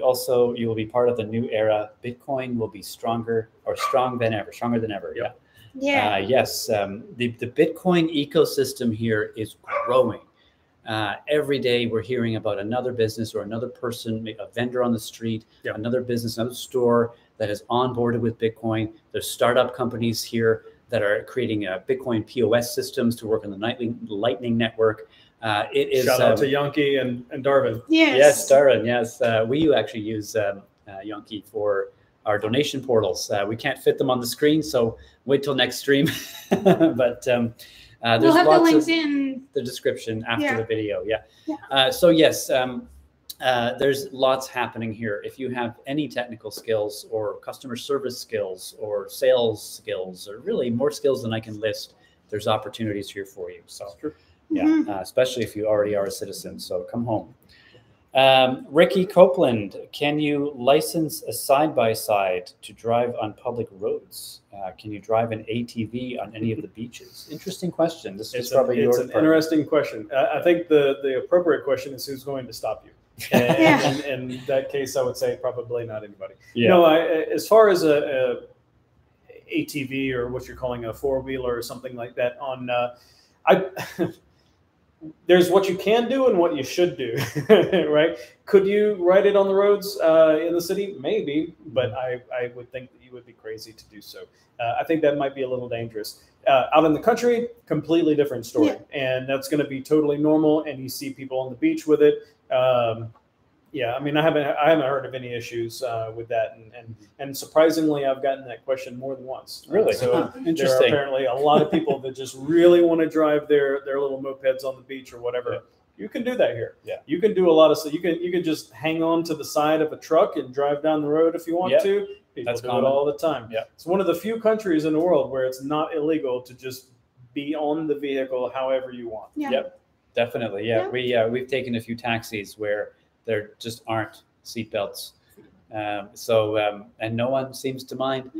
Also, you will be part of the new era. Bitcoin will be stronger than ever. Yep. Yeah. Yes. The Bitcoin ecosystem here is growing. Every day we're hearing about another business or another person, a vendor on the street, another business, another store that is onboarded with Bitcoin. There's startup companies here that are creating Bitcoin POS systems to work on the Lightning Network. It is shout out to Yankee and Darwin. Yes, Darwin. Yes, we actually use Yankee for our donation portals. We can't fit them on the screen, so wait till next stream. But there's we'll have lots the links of in the description after the video. Yeah. So yes, there's lots happening here. If you have any technical skills or customer service skills or sales skills, or really more skills than I can list, there's opportunities here for you. So. Yeah, especially if you already are a citizen. So come home. Ricky Copeland, can you license a side-by-side to drive on public roads? Can you drive an ATV on any of the beaches? Interesting question. This is probably your It's an interesting question. I think the appropriate question is who's going to stop you. And in that case, I would say probably not anybody. Yeah. No, as far as a ATV or what you're calling a four-wheeler or something like that on, there's what you can do and what you should do, right? Could you ride it on the roads in the city? Maybe, but I would think that you would be crazy to do so. I think that might be a little dangerous. Out in the country, completely different story. And that's going to be totally normal. And you see people on the beach with it. Yeah, I mean, I haven't heard of any issues with that, and surprisingly, I've gotten that question more than once. Really? So Interesting. there are apparently a lot of people that just really want to drive their little mopeds on the beach or whatever. You can do that here. Yeah. You can do a lot of stuff. You can just hang on to the side of a truck and drive down the road if you want to. People That's do common. it all the time. Yeah. It's one of the few countries in the world where it's not illegal to just be on the vehicle however you want. Yeah. Yep. Definitely. Yeah. We've taken a few taxis where there just aren't seatbelts. And no one seems to mind.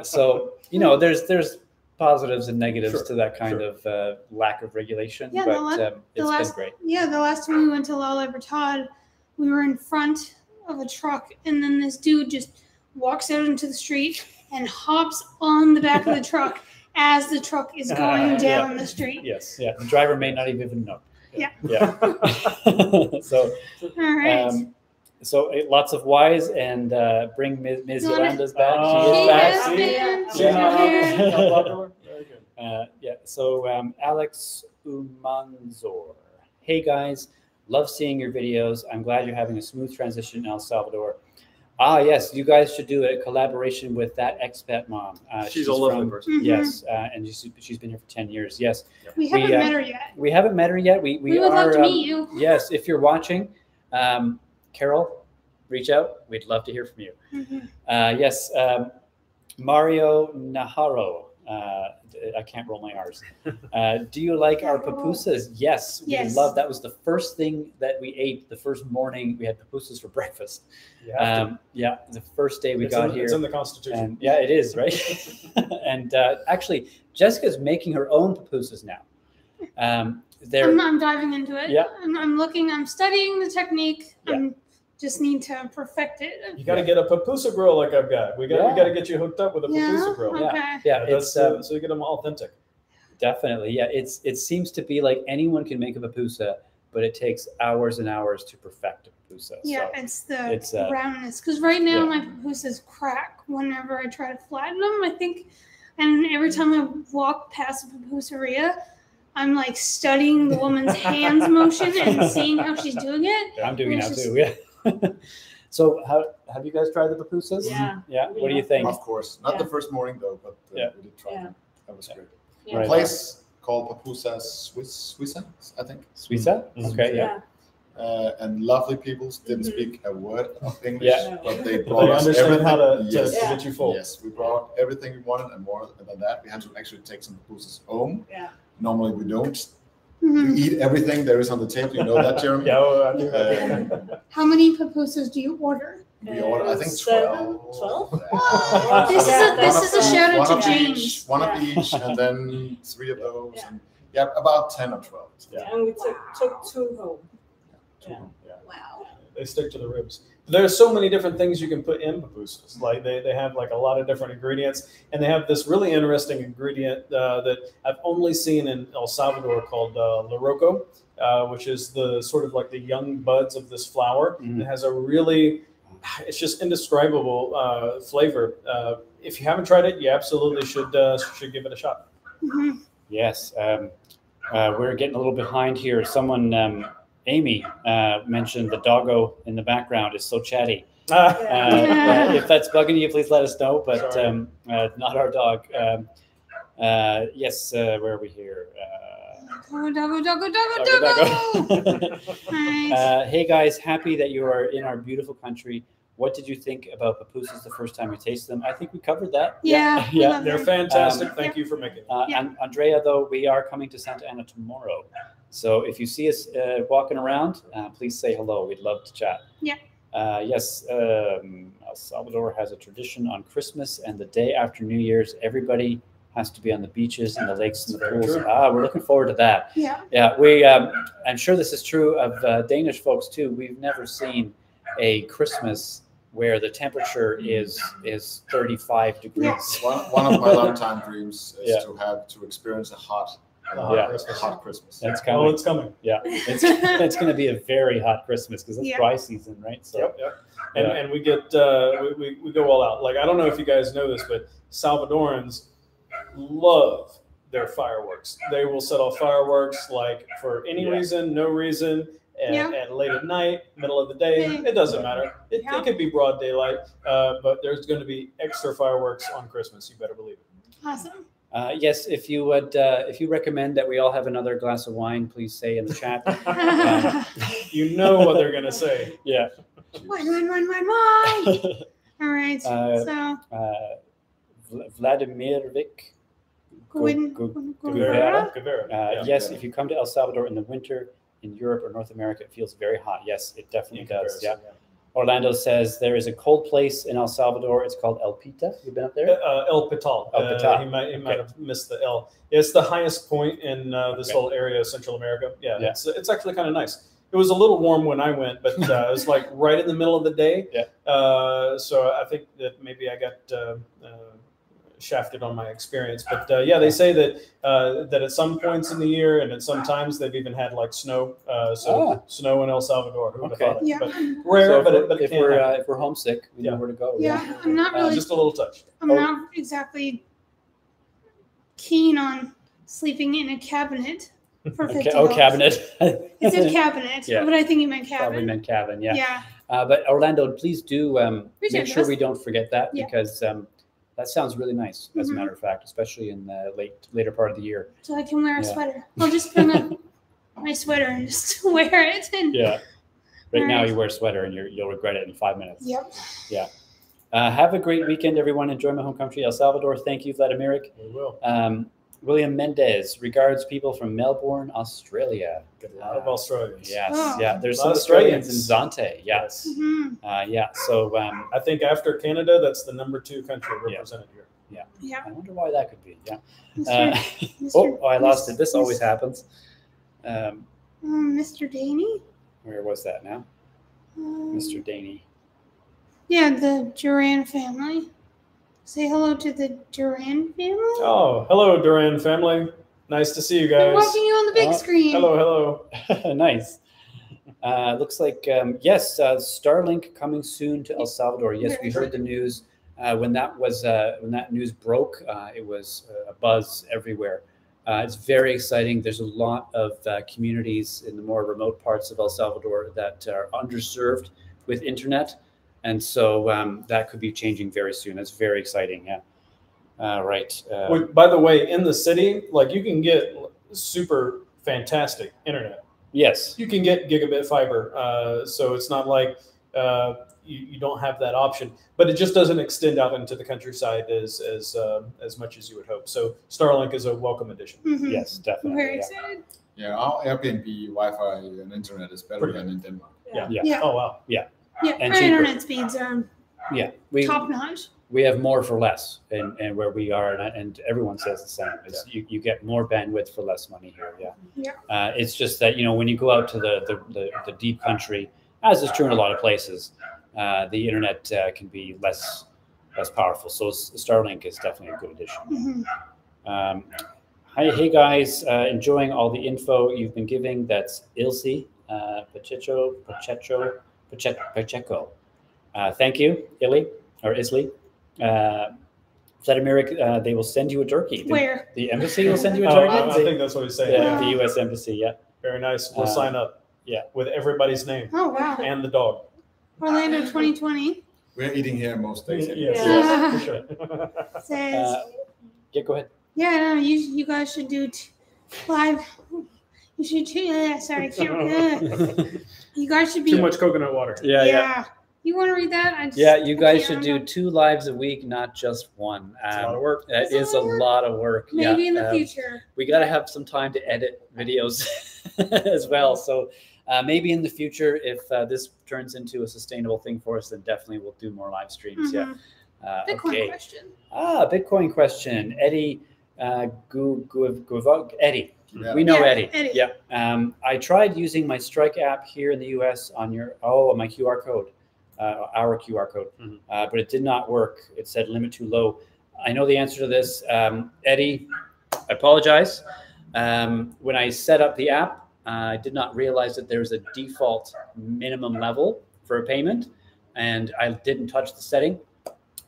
So, there's positives and negatives to that kind of lack of regulation, but it's been great. Yeah, the last time we went to La Libertad, we were in front of a truck, and then this dude just walks out into the street and hops on the back of the truck as the truck is going down the street. Yes, yeah. The driver may not even know. Yeah. So, all right. So lots of whys, and bring Ms. Yolanda's back. She is back. So Alex Umanzor. Hey guys, love seeing your videos. I'm glad you're having a smooth transition in El Salvador. Yes, you guys should do a collaboration with that expat mom. She's a lovely person. Yes, and she's been here for 10 years. Yes. We haven't met her yet. We haven't met her yet. We would love to meet you. Yes, if you're watching, Carol, reach out. We'd love to hear from you. Yes, Mario Naharo. I can't roll my R's. Do you like our pupusas? Yes, we love. That was the first thing that we ate the first morning. We had pupusas for breakfast. The first day we got here. It's in the Constitution. And it is, right? And actually, Jessica's making her own pupusas now. I'm diving into it. Yeah. I'm studying the technique. Yeah. Just need to perfect it. You got to get a pupusa grill like I've got. We got to get you hooked up with a pupusa grill. Okay. It's so you get them authentic. Definitely, yeah. It seems to be like anyone can make a pupusa, but it takes hours and hours to perfect a pupusa. Yeah, so it's the roundness. Because right now my pupusas crack whenever I try to flatten them, I think. And every time I walk past a pupuseria, I'm like studying the woman's hands motion and seeing how she's doing it. I'm doing it now too, yeah. So have you guys tried the pupusas? Yeah. Yeah. What do you think? Of course. Not the first morning though, but we did try them. That was great. Yeah. A place called Pupusas Suiza, I think. Suiza? Okay, yeah. And lovely people didn't speak a word of English, but they brought us understand everything. how to get you full. Yes, we brought everything we wanted and more than that. We had to actually take some pupusas home. Yeah. Normally we don't. We eat everything there is on the table. You know that, Jeremy? I do. How many pupusas do you order? We ordered, I think, 12. 12? Wow. This is a shout out to James. One of each, and then 3 of those. And about 10 or 12. And we took 2 home. Wow. They stick to the ribs. There's so many different things you can put in pupusas. Like they have like a lot of different ingredients, and they have this really interesting ingredient that I've only seen in El Salvador called Larocco, which is the sort of like the young buds of this flower. It has a really, it's just indescribable flavor. If you haven't tried it, you absolutely should give it a shot. Yes. We're getting a little behind here. Someone. Amy mentioned the doggo in the background is so chatty. If that's bugging you, please let us know. But not our dog. Yes, where are we here? Doggo. Nice. Hey guys, happy that you are in our beautiful country. What did you think about pupusas the first time you tasted them? I think we covered that. Yeah. They're fantastic. Thank you for making it. And Andrea, though, we are coming to Santa Ana tomorrow. So if you see us walking around, please say hello. We'd love to chat. Yeah. Yes, El Salvador has a tradition on Christmas and the day after New Year's. Everybody has to be on the beaches and the lakes and the pools. We're looking forward to that. Yeah. Yeah. We. I'm sure this is true of Danish folks too. We've never seen a Christmas where the temperature is 35 degrees. Yeah. One of my longtime dreams is to experience a hot Christmas. That's coming. It's coming. Yeah, it's going to be a very hot Christmas because it's dry season, right? So, And we get we go all out. Like, I don't know if you guys know this, but Salvadorans love their fireworks. They will set off fireworks like for any reason, no reason. And late at night, middle of the day, it doesn't matter. It could be broad daylight, but there's going to be extra fireworks on Christmas. You better believe it. Awesome. Yes, if you recommend that we all have another glass of wine, please say in the chat. You know what they're going to say. Yeah. Wine. All right. So. Vladimirvik Guevara. Yes, if you come to El Salvador in the winter, in Europe or North America, it feels very hot. Yes, it definitely does. Yeah. Orlando says there is a cold place in El Salvador. It's called El Pita. You've been up there? El Pital. He might have missed the L. It's the highest point in this whole area of Central America. Yeah. It's actually kind of nice. It was a little warm when I went, but it was like right in the middle of the day. Yeah. So I think that maybe I got shafted on my experience, but they say that at some points in the year and at some times they've even had like snow. Snow in El Salvador. Who would have thought it? Yeah. But rare, so but if we're homesick, we know where to go. Yeah, I'm not really just a little touch. I'm not exactly keen on sleeping in a cabinet for $50. Cabinet. It said cabinet, but I think you meant cabin. Probably meant cabin. Yeah. Yeah. But Orlando, please do make sure we don't forget that because. That sounds really nice, as a matter of fact, especially in the later part of the year. So I can wear a sweater. I'll just bring up my sweater and just wear it. And Right now you wear a sweater and you'll regret it in 5 minutes. Yep. Yeah. Have a great weekend, everyone. Enjoy my home country, El Salvador. Thank you, Vladimir. We will. William Mendez regards people from Melbourne, Australia. A lot of Australians. Yes. Oh. Yeah. There's some Australians in Zante. Yes. So I think after Canada, that's the -- 2 country represented here. Yeah. I wonder why that could be. Yeah. I lost it. This always happens. Mr. Daney. Where was that now? Mr. Daney. Yeah, the Duran family. Say hello to the Duran family. Oh, hello, Duran family. Nice to see you guys. I'm watching you on the big screen. Hello. Nice. Looks like yes, Starlink coming soon to El Salvador. Yes, we heard the news when that news broke. It was a buzz everywhere. It's very exciting. There's a lot of communities in the more remote parts of El Salvador that are underserved with internet, and so that could be changing very soon. That's very exciting. Yeah. Right. By the way, in the city, like you can get super fantastic internet. Yes. You can get gigabit fiber, so it's not like you don't have that option. But it just doesn't extend out into the countryside as much as you would hope. So Starlink is a welcome addition. Mm-hmm. Yes, definitely. Very excited. Yeah, our Airbnb Wi-Fi and internet is better than in Denmark. Yeah. Oh wow. Yeah, And our cheaper. internet speeds are top notch. We have more for less, and where we are, and everyone says the same. It's, you get more bandwidth for less money here. Yeah. It's just that when you go out to the deep country, as is true in a lot of places, the internet can be less powerful. So Starlink is definitely a good addition. Mm-hmm. Hey guys, enjoying all the info you've been giving. That's Ilse Pacheco. Thank you, Illy or Isley. Vladimir, they will send you a turkey. Where? The embassy will send you a turkey? I think that's what he's saying. The U.S. Embassy, yeah. Very nice. We'll sign up. Yeah. With everybody's name. Oh, wow. And the dog. Orlando 2020. We're eating here most days. Yes, for sure. Says, yeah, go ahead. Yeah, no, you guys should do live. You should do, sorry, you guys should be. Too much coconut water. Yeah. You want to read that? You guys should do 2 lives a week, not just one. It's a lot of work. That is a lot of work. Maybe in the future. We got to have some time to edit videos as well. So maybe in the future, if this turns into a sustainable thing for us, then definitely we'll do more live streams. Mm-hmm. Yeah. Bitcoin question. Bitcoin question. Eddie, Eddie. Yeah. We know Eddie. Eddie. Yeah. I tried using my Strike app here in the US on my QR code. Our QR code, but it did not work. It said limit too low. I know the answer to this. Eddie, I apologize. When I set up the app, I did not realize that there's a default minimum level for a payment, and I didn't touch the setting.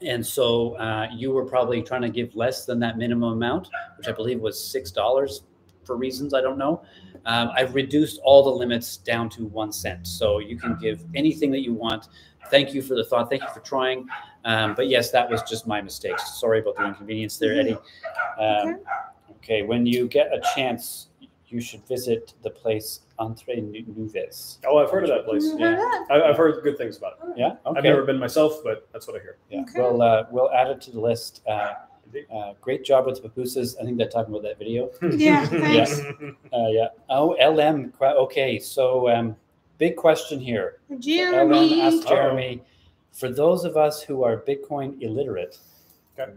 And so you were probably trying to give less than that minimum amount, which I believe was $6 for reasons I don't know. I've reduced all the limits down to 1 cent. So you can give anything that you want. Thank you for the thought. Thank you for trying. But yes, that was just my mistake. Sorry about the inconvenience there, Eddie. Okay, when you get a chance, you should visit the place Entre Nubes. Oh, I've heard of that place. Yeah, I've heard good things about it. Yeah, okay. I've never been myself, but that's what I hear. Yeah, okay. We'll add it to the list. Great job with the Pupusas. I think they're talking about that video. Yeah, thanks. Yeah. Oh, LM. Okay, so big question here. Jeremy. LM asked Jeremy, for those of us who are Bitcoin illiterate,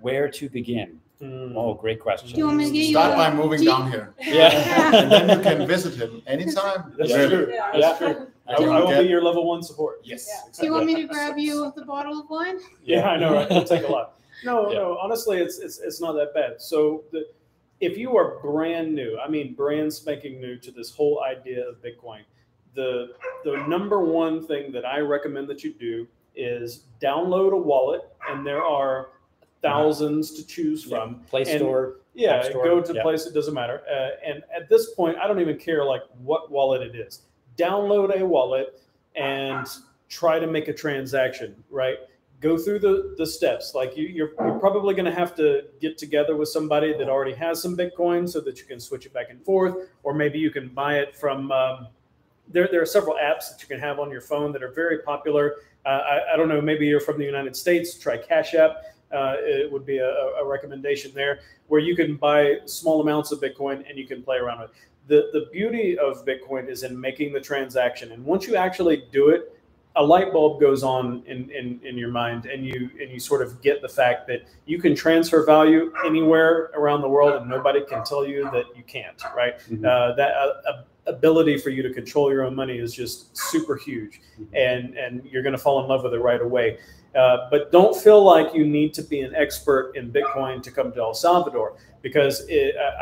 where to begin? Oh, great question. Do you want me to get Start by moving down here. Yeah. And then you can visit him anytime. That's true. That's true. I will be your level 1 support. Yes. Do you want me to grab you the bottle of wine? Yeah, I know, right? It'll take a lot. No, honestly, it's not that bad. So if you are brand new, I mean brand spanking new to this whole idea of Bitcoin, the number one thing that I recommend that you do is download a wallet, and there are thousands to choose from. Play Store. Yeah, Store. go to the place, it doesn't matter. And at this point, I don't even care like what wallet it is. Download a wallet and try to make a transaction, right? Go through the steps. Like you're probably going to have to get together with somebody that already has some Bitcoin so that you can switch it back and forth, or maybe you can buy it from. There are several apps that you can have on your phone that are very popular. I don't know. Maybe you're from the United States. Try Cash App. It would be a recommendation there, where you can buy small amounts of Bitcoin and you can play around with it. The beauty of Bitcoin is in making the transaction, and once you actually do it, a light bulb goes on in your mind, and you sort of get the fact that you can transfer value anywhere around the world, and nobody can tell you that you can't. Right? Mm-hmm. That ability for you to control your own money is just super huge, and you're going to fall in love with it right away. But don't feel like you need to be an expert in Bitcoin to come to El Salvador, because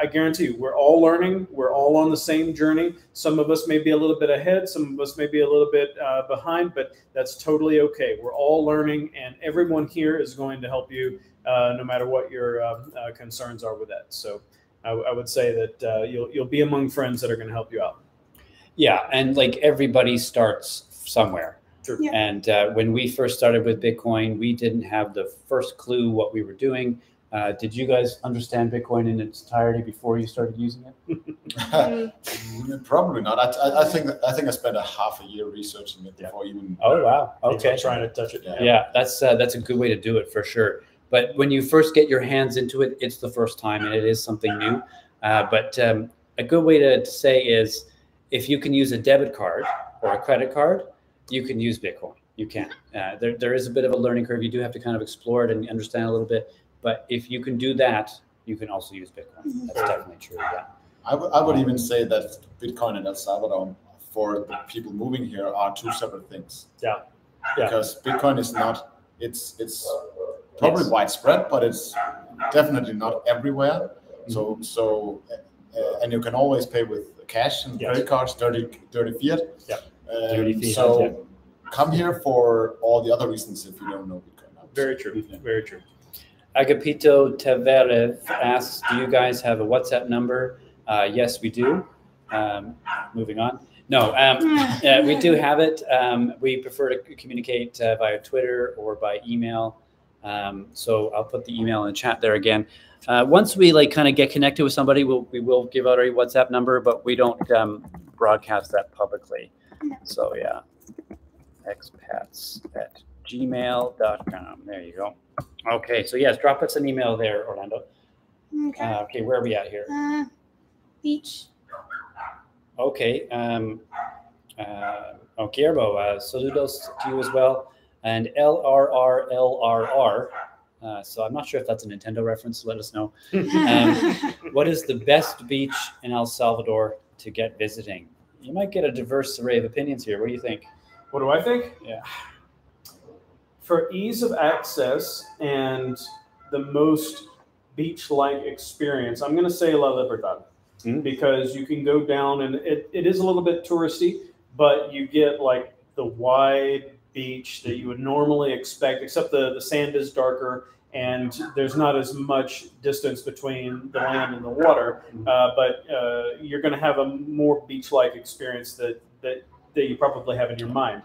I guarantee you, we're all learning. We're all on the same journey. Some of us may be a little bit ahead. Some of us may be a little bit behind, but that's totally okay. We're all learning, and everyone here is going to help you no matter what your concerns are with that. So I would say that you'll be among friends that are going to help you out. Yeah, and like everybody starts somewhere. True. Yeah. And when we first started with Bitcoin, we didn't have the first clue what we were doing. Did you guys understand Bitcoin in its entirety before you started using it? Probably not. I think I spent a half a year researching it before even. Oh wow! Okay, trying to touch it. Yeah, that's a good way to do it for sure. But when you first get your hands into it, it's the first time, and it is something new. But a good way to say is, if you can use a debit card or a credit card, you can use Bitcoin. You can. There is a bit of a learning curve. You do have to kind of explore it and understand a little bit. But if you can do that, you can also use Bitcoin. That's definitely true. Yeah. I would even say that Bitcoin and El Salvador, for the people moving here, are two separate things. Yeah. Because Bitcoin is not. It's probably widespread, but it's definitely not everywhere. So and you can always pay with cash and credit cards, dirty fiat. Yeah. Dirty fiat. Come here for all the other reasons if you don't know Bitcoin. Very true. Very true. Agapito Tavares asks, do you guys have a WhatsApp number? Yes, we do. Moving on. No, we do have it. We prefer to communicate via Twitter or by email. So I'll put the email in the chat there again. Once we like kind of get connected with somebody, we will give out our WhatsApp number, but we don't broadcast that publicly. So yeah, expats@gmail.com. There you go. Okay, so yes, drop us an email there, Orlando. Okay. Okay, where are we at here? Beach. Okay. Guillermo, saludos to you as well. And LRR. So I'm not sure if that's a Nintendo reference. Let us know. What is the best beach in El Salvador to get visiting? You might get a diverse array of opinions here. What do you think? What do I think? Yeah. For ease of access and the most beach-like experience, I'm going to say La Libertad, because you can go down and it is a little bit touristy, but you get like the wide beach that you would normally expect, except the sand is darker and there's not as much distance between the land and the water, but you're going to have a more beach-like experience that you probably have in your mind.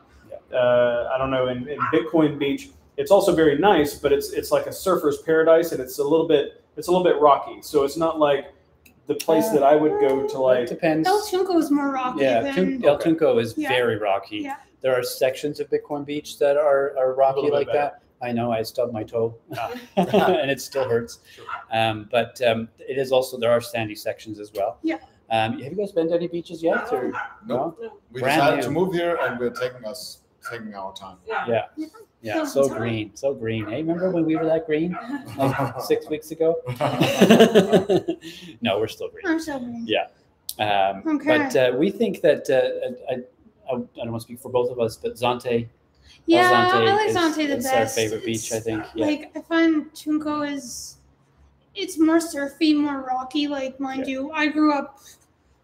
I don't know, in Bitcoin Beach, it's also very nice, but it's like a surfer's paradise, and it's a little bit rocky. So it's not like the place that I would go to. Like, depends. El Tunco is more rocky. Yeah, El Tunco is very rocky. Yeah. There are sections of Bitcoin Beach that are rocky like that. I know, I stubbed my toe, and it still hurts. Sure. But it is also, there are sandy sections as well. Yeah. Have you guys been to any beaches yet? Or no? We Brand decided new. to move here, and we're taking our time. Yeah, so green. Hey, remember when we were that green like 6 weeks ago? No, we're still green. I'm so green. Yeah. Okay. But we think that I don't want to speak for both of us, but Zante. Yeah, Zante I like Zante the is best. our favorite beach, I think. Yeah. Like, I find Tunco it's more surfy, more rocky. Like, mind you, I grew up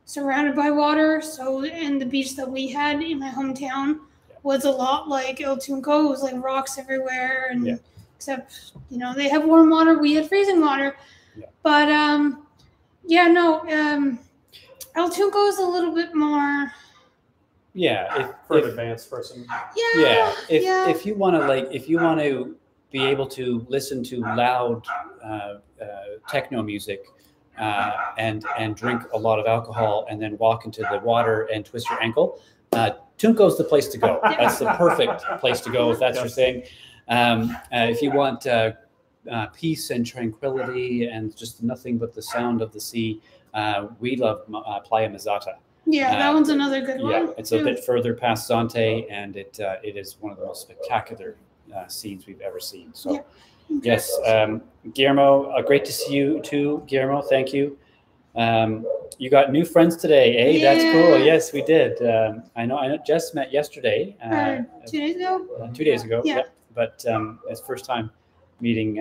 surrounded by water, and the beach that we had in my hometown was a lot like El Tunco. It was like rocks everywhere, and except they have warm water, we had freezing water. But El Tunco is a little bit more. Yeah, for an advanced person. If you want to be able to listen to loud techno music and drink a lot of alcohol and then walk into the water and twist your ankle, Tunco's the place to go. That's the perfect place to go if that's your thing. If you want peace and tranquility and just nothing but the sound of the sea, we love Playa Mazata. Yeah, that one's another good one. Yeah, it's a bit further past Zante, and it is one of the most spectacular scenes we've ever seen. So, yes, Guillermo, great to see you too, Guillermo. Thank you. You got new friends today, eh? Yeah. That's cool. Yes, we did. I know. Jess met yesterday. 2 days ago. 2 days ago. Yeah. But it's first time meeting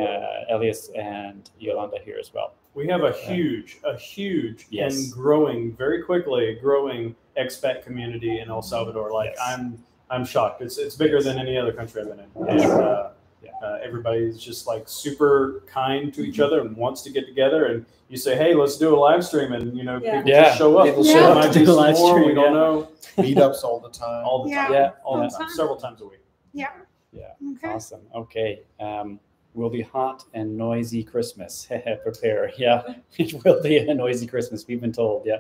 Elias and Yolanda here as well. We have a huge and growing, very quickly growing expat community in El Salvador. Like I'm shocked. It's bigger than any other country I've been in. And, everybody's just like super kind to each other and wants to get together. And you say, "Hey, let's do a live stream," and people just show up. People show up to do a live stream. We don't know. Meetups all the time. All the time. All the time. Several times a week. Yeah. Okay. Awesome. Okay. Will be hot and noisy Christmas. Prepare. Yeah, it will be a noisy Christmas. We've been told. Yeah.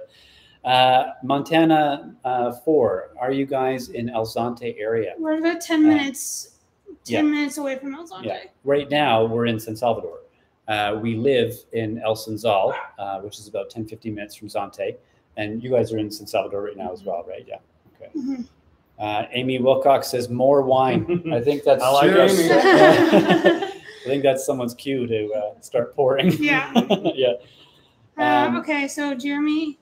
Montana 4. Are you guys in El Zonte area? We're about 10 minutes. 10 minutes away from El Zonte. Yeah. Right now, we're in San Salvador. We live in El Senzal, which is about 10-15 minutes from Zonte. And you guys are in San Salvador right now as well, right? Yeah. Okay. Amy Wilcox says, more wine. I think that's I like Amy. I think that's someone's cue to start pouring. Yeah. Yeah. Okay, so Jeremy.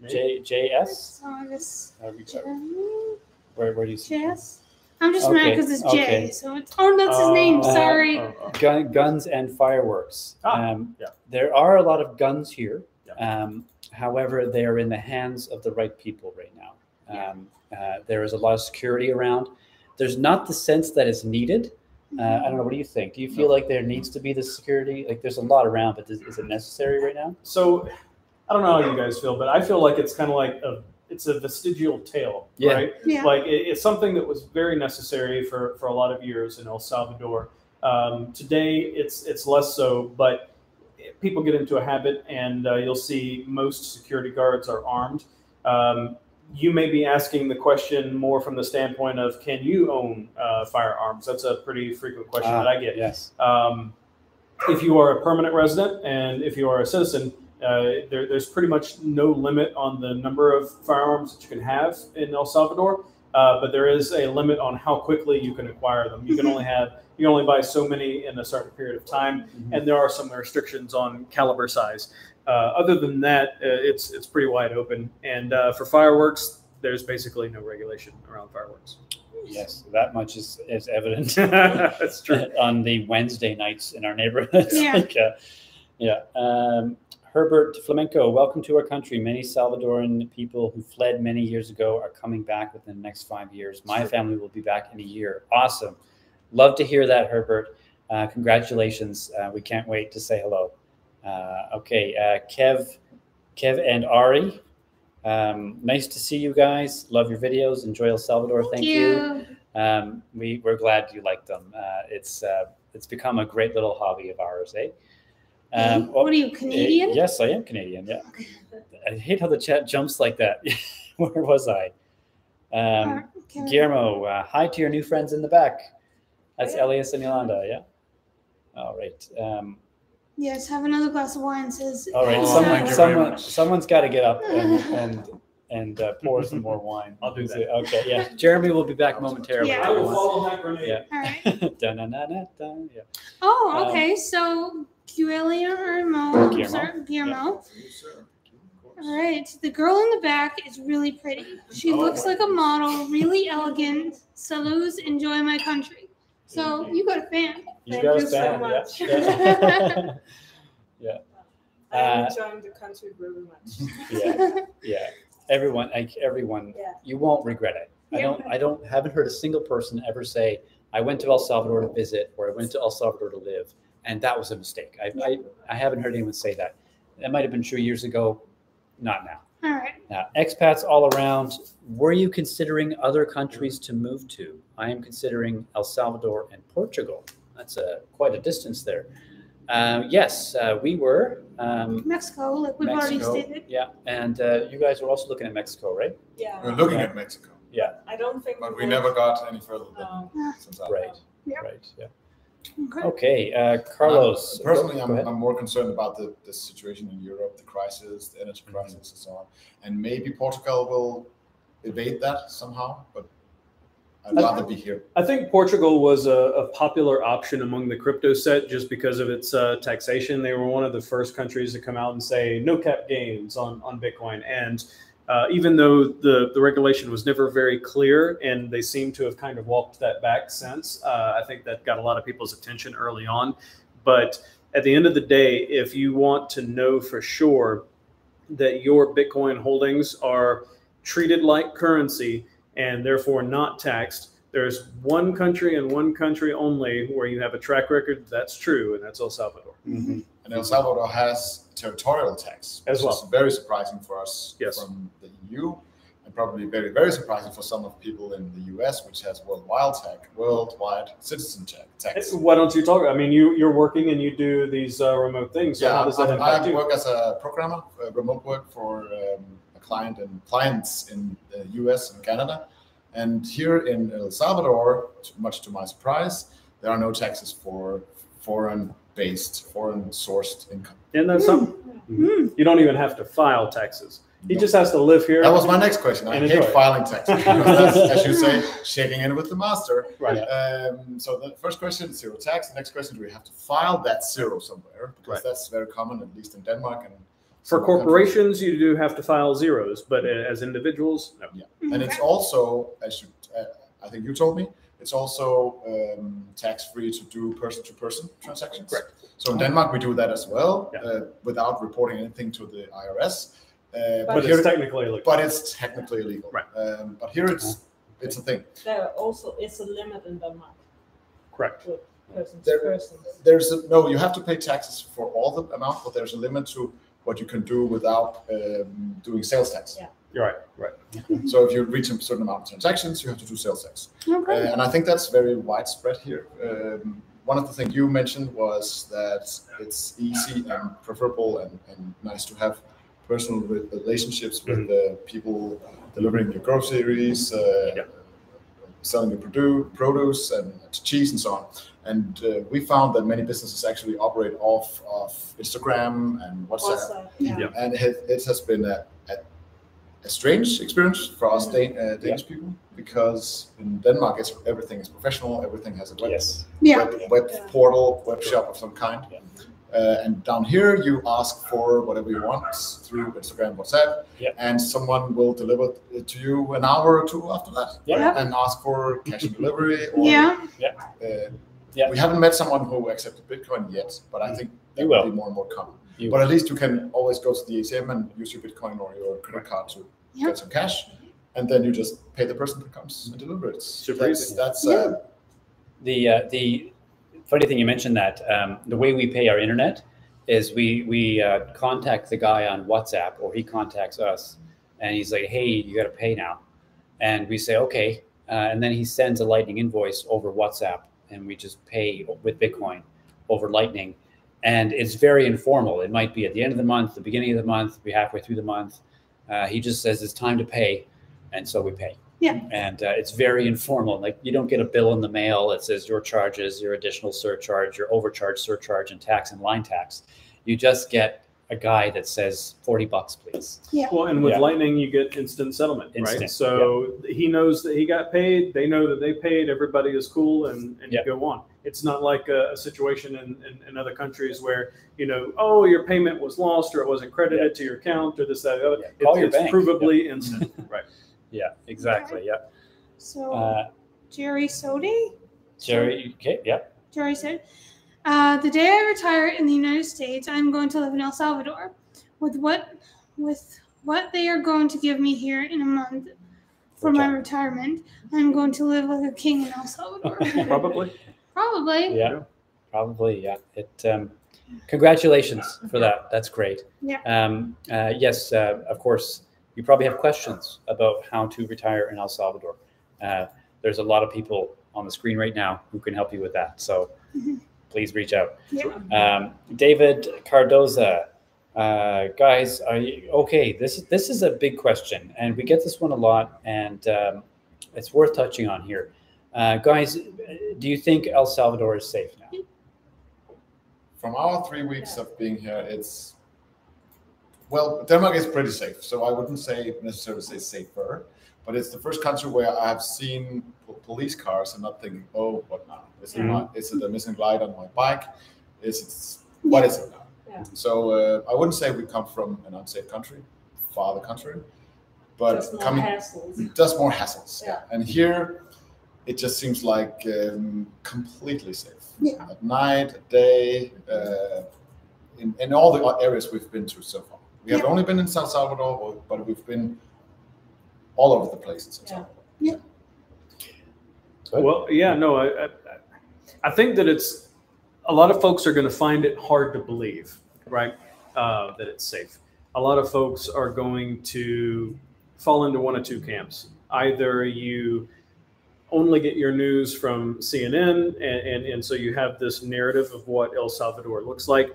JS? So I guess Where do you see? JS? I'm just mad because it's J. So it's that's his name. Sorry. Guns and fireworks. There are a lot of guns here. However, they are in the hands of the right people right now. There is a lot of security around. There's not the sense that it's needed. I don't know. What do you think? Do you feel like there needs to be the security? Like there's a lot around, but is it necessary right now? So I don't know how you guys feel, but I feel like it's kind of like it's a vestigial tale, right? Yeah. Like it's something that was very necessary for a lot of years in El Salvador. Today, it's less so, but people get into a habit, and you'll see most security guards are armed. You may be asking the question more from the standpoint of, can you own firearms? That's a pretty frequent question that I get. Yes. If you are a permanent resident and if you are a citizen, there's pretty much no limit on the number of firearms that you can have in El Salvador, but there is a limit on how quickly you can acquire them. You can only buy so many in a certain period of time, and there are some restrictions on caliber size. Other than that, it's pretty wide open. And for fireworks, there's basically no regulation around fireworks. Yes, that much is evident. That's true. On the Wednesday nights in our neighborhoods. Yeah. Herbert Flamenco, welcome to our country. Many Salvadoran people who fled many years ago are coming back within the next 5 years. My family will be back in a year. Awesome. Love to hear that, Herbert. Congratulations. We can't wait to say hello. Kev and Ari. Nice to see you guys. Love your videos. Enjoy El Salvador. Thank you. We're glad you like them. It's become a great little hobby of ours, eh? What are you, Canadian? Yes, I am Canadian. Yeah. Okay. I hate how the chat jumps like that. Where was I? Guillermo, hi to your new friends in the back. That's Elias and Yolanda. Yeah. All right. Yes, have another glass of wine. Says. All right. Someone's got to get up and pour some more wine. I'll do that. Okay. Yeah. Jeremy will be back momentarily. Yeah. I will follow that grenade. Yeah. All right. Yeah. Oh, okay. So Guillermo. Guillermo. All right. The girl in the back is really pretty. She looks like a model, really elegant. Salutes, enjoy my country. So you got a fan. Thank you so much. Yeah. I'm enjoying the country very much. Yeah. Everyone, you won't regret it. I haven't heard a single person ever say, I went to El Salvador to visit, or I went to El Salvador to live, and that was a mistake. I haven't heard anyone say that. That might have been true years ago, not now. All right. Now, expats all around, were you considering other countries to move to? I am considering El Salvador and Portugal. That's quite a distance there. Yes, we were. Mexico, like we've already stated. Yeah, and you guys were also looking at Mexico, right? Yeah. We're looking at Mexico. Yeah. I don't think. But we never got any further than San Salvador. Right. Yep. Right. Yeah. Okay, Carlos. Personally, I'm more concerned about the situation in Europe, the crisis, the energy crisis, and so on. And maybe Portugal will evade that somehow, but I'd rather be here. I think Portugal was a popular option among the crypto set just because of its taxation. They were one of the first countries to come out and say no cap gains on Bitcoin. And even though the regulation was never very clear, and they seem to have kind of walked that back since, I think that got a lot of people's attention early on. But at the end of the day, if you want to know for sure that your Bitcoin holdings are treated like currency and therefore not taxed, there's one country and one country only where you have a track record that's true, and that's El Salvador. And El Salvador has territorial tax, as well. Which is very surprising for us from the EU, and probably very, very surprising for some of people in the US, which has worldwide citizen tax. Why don't you talk? I mean, you're working and you do these remote things. So how does that impact you? I work as a programmer, remote work for a client and clients in the US and Canada. And here in El Salvador, much to my surprise, there are no taxes for foreign-based, foreign-sourced income. And that's something. You don't even have to file taxes. He just has to live here. That was my next question. I hate filing taxes. That's, as you say, shaking in with the master. Right. So the first question, zero tax. The next question, do we have to file that zero somewhere? Because that's very common, at least in Denmark. And for corporations, you do have to file zeros, but as individuals, no. Yeah. And it's also, as you, I think you told me, it's also tax-free to do person-to-person transactions. Correct. So in Denmark, we do that as well, without reporting anything to the IRS. But it's technically illegal. But it's technically illegal. Right. But here it's a thing. There also is a limit in Denmark. Correct. Person to person. No, you have to pay taxes for all the amount, but there's a limit to what you can do without doing sales tax. Yeah. You're right. So if you reach a certain amount of transactions, you have to do sales tax. Okay. And I think that's very widespread here. One of the things you mentioned was that it's easy and preferable and nice to have personal relationships with the people delivering your groceries, selling your produce and cheese and so on. And we found that many businesses actually operate off of Instagram and WhatsApp. And it has been a strange experience for us Danish people, because in Denmark everything is professional, everything has a web portal, web shop of some kind. And down here, you ask for whatever you want through Instagram, WhatsApp, and someone will deliver it to you an hour or two after that, and ask for cash on delivery. Or, we haven't met someone who accepted Bitcoin yet, but I think that will be more and more common. But at least you can always go to the ATM and use your Bitcoin or your credit card to get some cash, and then you just pay the person that comes and delivers it. Super easy. That's the funny thing you mentioned that the way we pay our internet is we contact the guy on WhatsApp, or he contacts us, and he's like, "Hey, you got to pay now," and we say, "Okay," and then he sends a Lightning invoice over WhatsApp, and we just pay with Bitcoin over Lightning, and it's very informal. It might be at the end of the month, the beginning of the month, be halfway through the month. He just says it's time to pay, and so we pay. And it's very informal. Like, you don't get a bill in the mail that says your charges, your additional surcharge, your overcharge, surcharge, and tax and line tax. You just get a guy that says $40, please. Well, and with Lightning, you get instant settlement, right? So he knows that he got paid. They know that they paid. Everybody is cool, and you go on. It's not like a situation in other countries where, oh, your payment was lost, or it wasn't credited to your account, or this, that, the other. It's provably instant, right? Yeah, exactly. Yeah. So Jerry Sodi? Jerry, okay, yeah. Jerry said, the day I retire in the United States, I'm going to live in El Salvador. With what they are going to give me here in a month for my retirement, I'm going to live like a king in El Salvador. Probably. Yeah. Probably. Yeah. Congratulations for that. That's great. Yeah. Yes. Of course. You probably have questions about how to retire in El Salvador. There's a lot of people on the screen right now who can help you with that. So please reach out. David Cardoza, guys, are you okay? This is a big question, and we get this one a lot, and it's worth touching on here. Guys, do you think El Salvador is safe now? From our 3 weeks of being here, well, Denmark is pretty safe, so I wouldn't necessarily say safer, but it's the first country where I have seen police cars and not thinking, oh, what now? Is it a missing light on my bike? What is it now? Yeah. So I wouldn't say we come from an unsafe country, far the country, but just more hassles. Yeah. And here, it just seems like completely safe. Yeah. At night, at day, in all the areas we've been to so far. We have only been in San Salvador, but we've been all over the place in San Salvador. Yeah. Well, yeah, no, I think that it's a lot of folks are going to find it hard to believe, right? That it's safe. A lot of folks are going to fall into one of two camps. Either you only get your news from CNN, and so you have this narrative of what El Salvador looks like,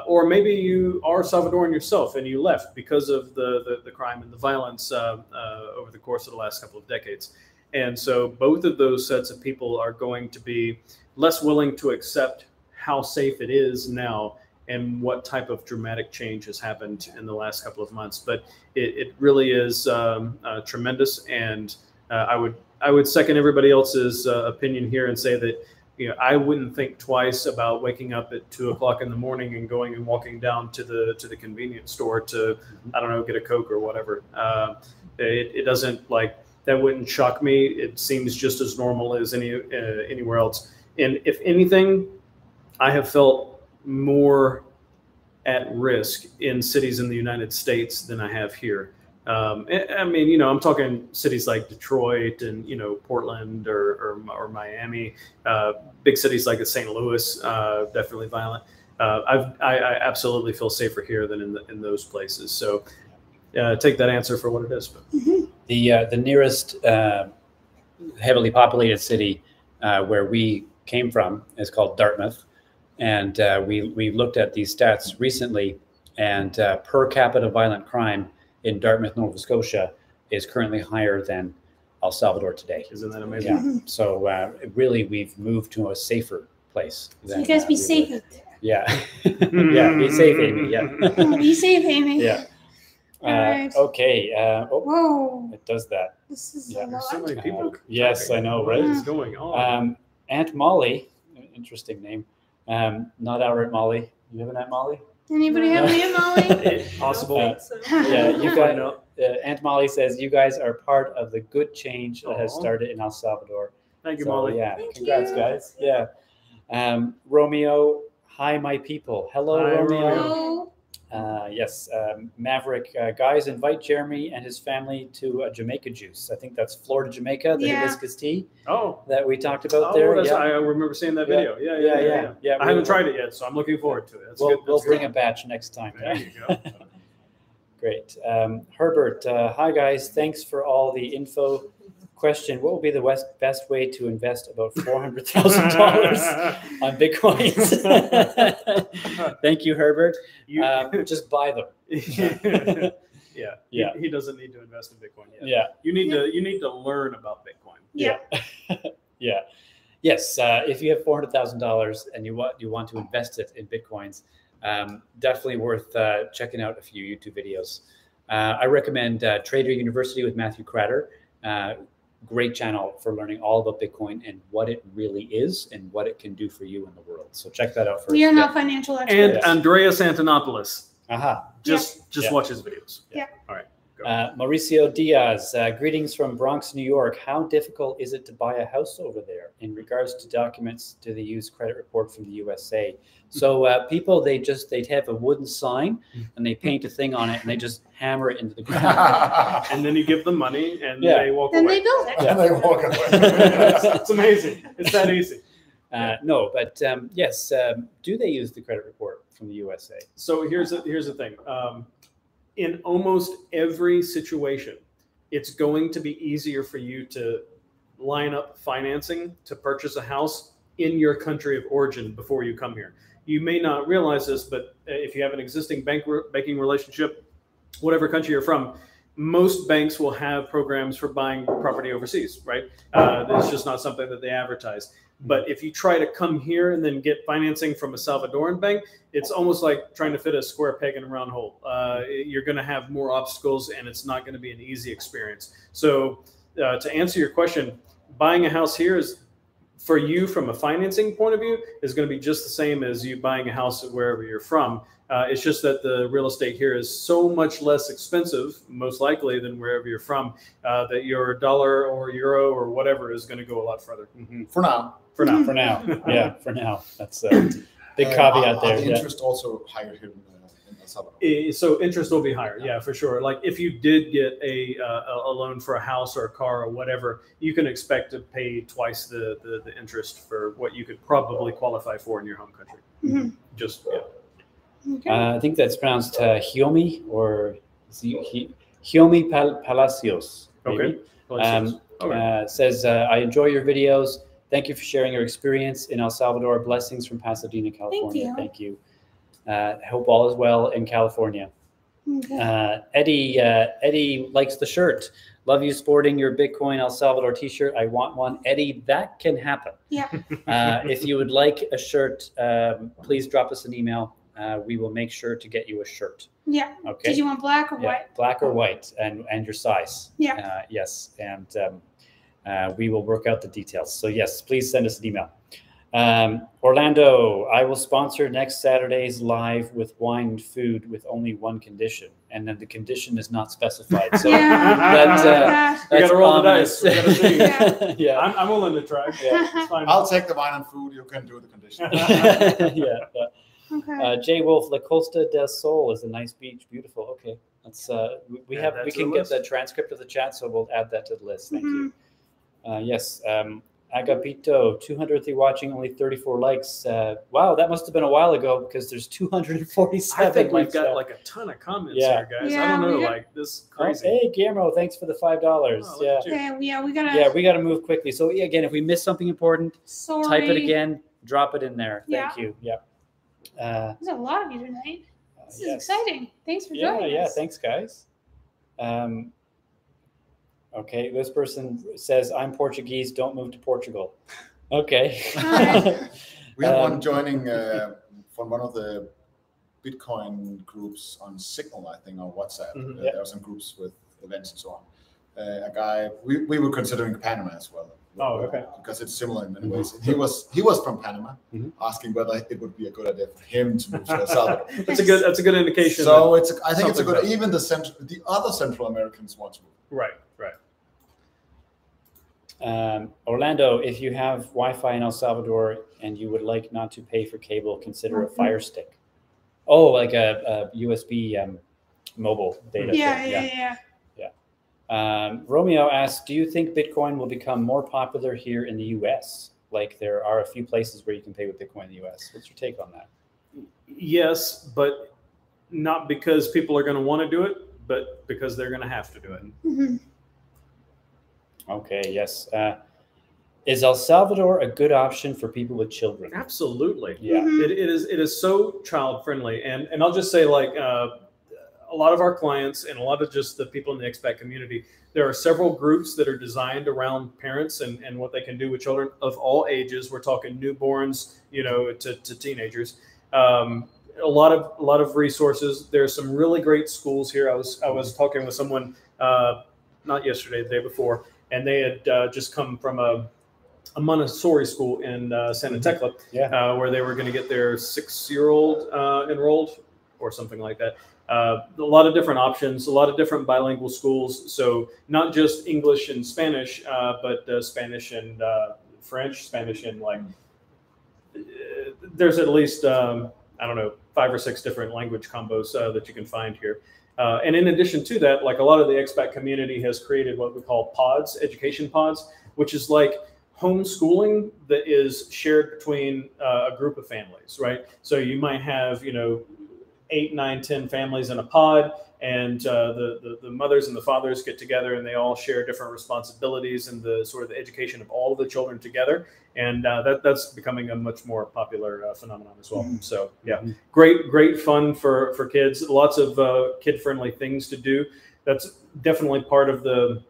or maybe you are Salvadoran yourself and you left because of the crime and the violence over the course of the last couple of decades. And so both of those sets of people are going to be less willing to accept how safe it is now and what type of dramatic change has happened in the last couple of months. But it really is tremendous. And I would second everybody else's opinion here and say that, you know, I wouldn't think twice about waking up at 2 o'clock in the morning and going and walking down to the convenience store to, I don't know, get a Coke or whatever. It doesn't, like, that wouldn't shock me. It seems just as normal as anywhere else. And if anything, I have felt more at risk in cities in the United States than I have here. I mean, you know, I'm talking cities like Detroit and, you know, Portland or Miami, big cities like St. Louis, definitely violent. I absolutely feel safer here than in those places. So take that answer for what it is. But. The nearest heavily populated city where we came from is called Dartmouth. And we looked at these stats recently, and per capita violent crime in Dartmouth, Nova Scotia is currently higher than El Salvador today. Isn't that amazing? Yeah. So really, we've moved to a safer place. So you guys be safe out there. Yeah. Yeah, be safe, Amy. Yeah. Be safe, Amy. Yeah. Right. Okay. Whoa. It does that. This is Yeah. a lot. So many people. Yes, I know, right? What is going on? Aunt Molly, interesting name. Not our Aunt Molly. You have an Aunt Molly? Anybody have an Aunt Molly? Possible. Yeah, you guys. Aunt Molly says you guys are part of the good change that has started in El Salvador. Thank you, So, Molly. Yeah, Thank congrats, you. guys. Yeah. Romeo, hi, my people. Hello, Hi, Romeo. Hello. Yes, Maverick, guys, invite Jeremy and his family to a Jamaica juice. I think that's Florida Jamaica, the hibiscus tea that we talked about there. Yeah. I remember seeing that video. Yeah. I haven't tried it yet, so I'm looking forward to it. That's good. We'll bring a batch next time. There you go. Great. Herbert, hi, guys. Thanks for all the info. Question, what would be the best way to invest about $400,000 on Bitcoins? Thank you, Herbert. Just buy them. Yeah. He doesn't need to invest in Bitcoin yet. Yeah. You need to learn about Bitcoin. Yeah. Yeah. Yes. If you have $400,000 and you want to invest it in Bitcoins, definitely worth checking out a few YouTube videos. I recommend Trader University with Matthew Cratter. Great channel for learning all about Bitcoin and what it really is and what it can do for you in the world. So check that out first. We are not financial experts. And Andreas Antonopoulos. Just watch his videos. Yeah. All right. Mauricio Diaz, greetings from Bronx, New York. How difficult is it to buy a house over there? In regards to documents, do they use credit report from the USA? So people, they'd have a wooden sign and they paint a thing on it and they just hammer it into the ground. And then you give them money and they walk away. Then they build it. And they walk away. It's amazing. It's that easy. No, but yes, do they use the credit report from the USA? So here's the thing. In almost every situation, it's going to be easier for you to line up financing to purchase a house in your country of origin before you come here. You may not realize this, but if you have an existing banking relationship, whatever country you're from, most banks will have programs for buying property overseas, right? It's just not something that they advertise. But if you try to come here and then get financing from a Salvadoran bank, it's almost like trying to fit a square peg in a round hole. You're going to have more obstacles and it's not going to be an easy experience. So to answer your question, buying a house here is for you from a financing point of view is going to be just the same as you buying a house wherever you're from. It's just that the real estate here is so much less expensive, most likely, than wherever you're from, that your dollar or euro or whatever is going to go a lot further. For now. For now. Yeah, for now. That's a big caveat there. The interest also higher here in El Salvador. So interest will be higher, yeah, for sure. Like if you did get a loan for a house or a car or whatever, you can expect to pay twice the interest for what you could probably qualify for in your home country. Just yeah. Okay. I think that's pronounced Hiomi or Hiomi Palacios. Maybe. Okay. Says, I enjoy your videos. Thank you for sharing your experience in El Salvador. Blessings from Pasadena, California. Thank you. Hope all is well in California. Okay. Eddie likes the shirt. Love you sporting your Bitcoin El Salvador t-shirt. I want one. Eddie, that can happen. Yeah. If you would like a shirt, please drop us an email. We will make sure to get you a shirt. Yeah. Okay. Did you want black or white? Black or white, and your size. Yeah. Yes, and we will work out the details. So yes, please send us an email. Orlando, I will sponsor next Saturday's live with wine and food with only one condition, and then the condition is not specified. So that's we gotta roll the dice. We gotta see. Yeah. I'm willing to try. Yeah. It's fine. I'll take the wine and food. You can do the condition. Yeah. Okay. Jay Wolf, La Costa del Sol is a nice beach. Beautiful. Okay. That's we can get the transcript of the chat, so we'll add that to the list. Thank you. Yes. Agapito, 203 watching, only 34 likes. Wow, that must have been a while ago because there's 247. I think we've likes got now. like a ton of comments here, guys. Yeah, I don't know, like this crazy. Hey, Guillermo, thanks for the $5. We gotta move quickly. So again, if we miss something important, type it again, drop it in there. Thank you. Yeah. There's a lot of you tonight. This is exciting. Thanks for joining us. Yeah, thanks, guys. Okay, this person says, I'm Portuguese, don't move to Portugal. Okay. We have one joining from one of the Bitcoin groups on Signal, I think, on WhatsApp. There are some groups with events and so on. A guy, we were considering Panama as well. Oh, okay. Because it's similar in many ways. He was from Panama, asking whether it would be a good idea for him to move to El Salvador. That's a good indication. So I think it's a good. Even the other Central Americans want to move. Right. Orlando, if you have Wi-Fi in El Salvador and you would like not to pay for cable, consider a Fire Stick. Oh, like a USB mobile data. Yeah. Romeo asks, do you think Bitcoin will become more popular here in the U.S.? Like there are a few places where you can pay with Bitcoin in the U.S. What's your take on that? Yes, but not because people are going to want to do it, but because they're going to have to do it. Okay, yes. Is El Salvador a good option for people with children? Absolutely. Yeah. It is so child friendly. And I'll just say, like, a lot of our clients and a lot of just the people in the expat community, there are several groups that are designed around parents and what they can do with children of all ages. We're talking newborns, to teenagers. A lot of resources. There's some really great schools here. I was talking with someone not yesterday, the day before, and they had just come from a Montessori school in Santa Tecla, where they were going to get their 6-year-old enrolled or something like that. A lot of different options, a lot of different bilingual schools. So not just English and Spanish, but Spanish and French, Spanish and there's at least, 5 or 6 different language combos that you can find here. And in addition to that, like a lot of the expat community has created what we call pods, education pods, which is like homeschooling that is shared between a group of families, right? So you might have, 8, 9, 10 families in a pod, and the mothers and the fathers get together and they all share different responsibilities and the sort of the education of all of the children together. And that's becoming a much more popular phenomenon as well. So yeah, great fun for kids. Lots of kid-friendly things to do. That's definitely part of the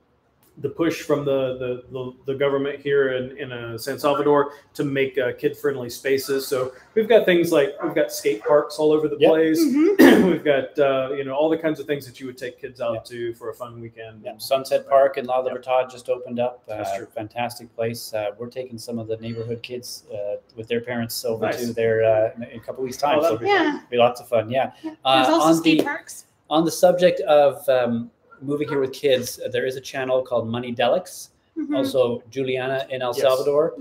the push from the government here in San Salvador to make kid-friendly spaces. So we've got things like we've got skate parks all over the place. We've got all the kinds of things that you would take kids out to for a fun weekend. Sunset Park in La Libertad just opened up. Fantastic place. We're taking some of the neighborhood kids with their parents over to there in a couple weeks time. So it'll be lots of fun. There's also skate parks. On the subject of moving here with kids, there is a channel called Money Delics. Also Juliana in El Salvador.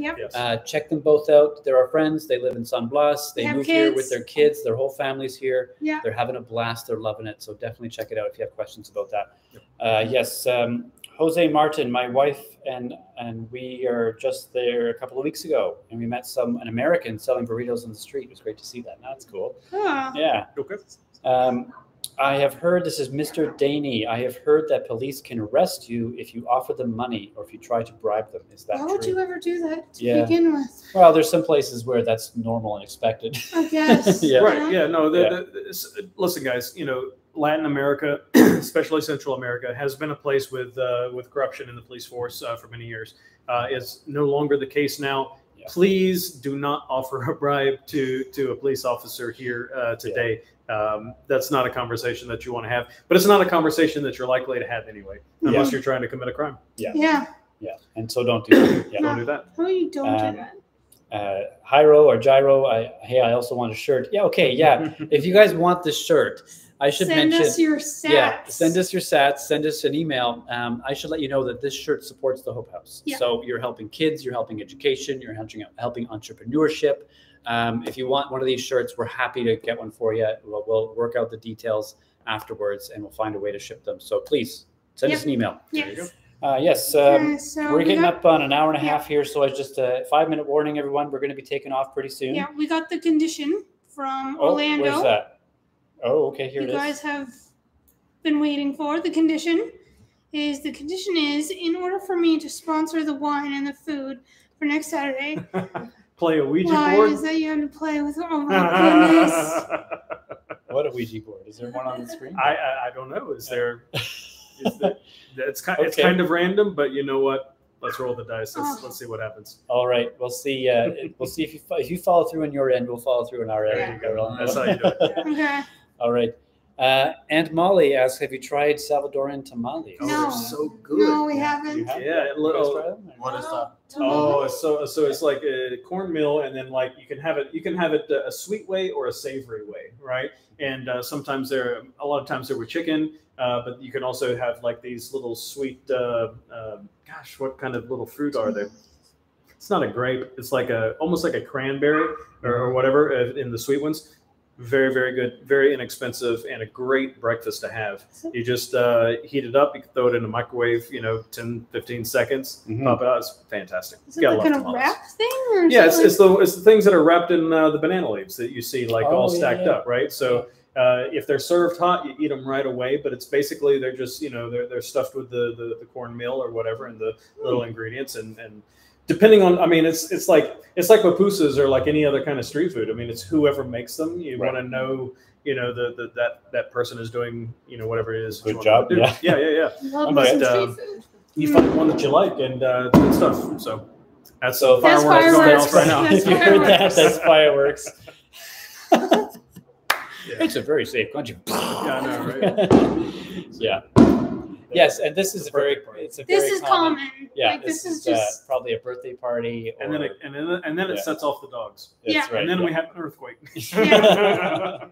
Check them both out. They're our friends. They live in San Blas. They moved here with their kids. Their whole family's here. They're having a blast. They're loving it. So definitely check it out if you have questions about that. Jose Martin, my wife and we are just there a couple of weeks ago, and we met an American selling burritos on the street. It was great to see that. That's cool. Yeah. Okay. I have heard, this is Mr. Daney, I have heard that police can arrest you if you offer them money or if you try to bribe them. Is that true? Why would you ever do that to begin with? Well, there's some places where that's normal and expected. I guess. Right. Yeah. No. Listen, guys. Latin America, especially Central America, has been a place with corruption in the police force for many years. It's no longer the case now. Please do not offer a bribe to a police officer here today. That's not a conversation that you want to have, but it's not a conversation that you're likely to have anyway, unless you're trying to commit a crime. And so don't do that. Don't do that. No, you don't do that. Hyro or Gyro, I also want a shirt. If you guys want this shirt, I should mention. Send us your sats. Send us your sats. Send us an email. I should let you know that this shirt supports the Hope House. So you're helping kids, you're helping education, you're helping entrepreneurship. If you want one of these shirts, we're happy to get one for you. We'll work out the details afterwards, and we'll find a way to ship them. So please send us an email. There you go. We're getting up on an hour and a half here, so it's just a 5-minute warning, everyone. We're going to be taking off pretty soon. Yeah, we got the condition from Orlando. Where's that? Oh, okay, here it is. You guys have been waiting for. The condition is, in order for me to sponsor the wine and the food for next Saturday. Play a Ouija board? Why is that you have to play with? Oh my goodness. What a Ouija board? Is there one on the screen? I don't know. Is there? It's kind of random, but you know what? Let's roll the dice. Let's see what happens. All right, we'll see. We'll see if you follow through on your end. We'll follow through on our end. That's how you do it. Okay. All right. Aunt Molly asks, "Have you tried Salvadoran tamales?" No. They're so good. No, we haven't. Yeah, What is that? Oh, so it's like a cornmeal, and then like you can have it a sweet way or a savory way, right? And sometimes a lot of times they're with chicken, but you can also have like these little sweet. Gosh, what kind of little fruit are they? It's not a grape. It's like almost like a cranberry or whatever in the sweet ones. Very, very good, very inexpensive, and a great breakfast to have. You just heat it up. You can throw it in the microwave, 10, 15 seconds. Pop it out. It's fantastic. Is it the kind of wrap thing? Or it's the things that are wrapped in the banana leaves that you see all stacked up, right? So if they're served hot, you eat them right away. But it's basically they're just they're stuffed with the cornmeal or whatever and the little ingredients and depending on, it's like pupusas or like any other kind of street food. I mean, it's whoever makes them. You want to know, that person is doing, whatever it is. Good job. Yeah. But you find one that you like and good stuff. So that's fireworks going off right now. If you heard that, that's fireworks. It's a very safe country. Yeah, I know, right? Yeah. Yes, and this is common. Yeah, like, this is just probably a birthday party, and then it sets off the dogs. That's right. And then we have an earthquake. Jeremy,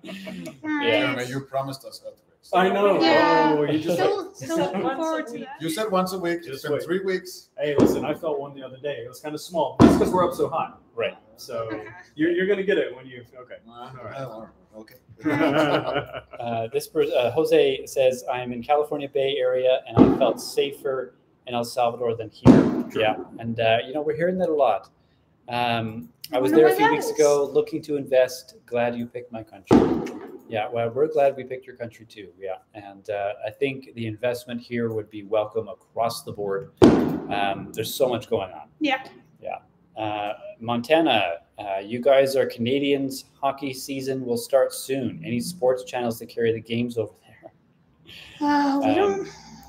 you promised us earthquakes. I know. Yeah. Oh, you just still looking forward to that. You said once a week. It's been 3 weeks. Hey, listen, I felt one the other day. It was kind of small. That's because we're up so high. Right. So you're gonna get it when you. Okay. All right. Okay. This Jose says, "I'm in California Bay Area, and I felt safer in El Salvador than here." Sure. Yeah, and we're hearing that a lot. I was there a few weeks ago, looking to invest. Glad you picked my country. Yeah, well, we're glad we picked your country too. Yeah, and I think the investment here would be welcome across the board. There's so much going on. Yeah. Montana, you guys are Canadians. Hockey season will start soon. Any sports channels that carry the games over there?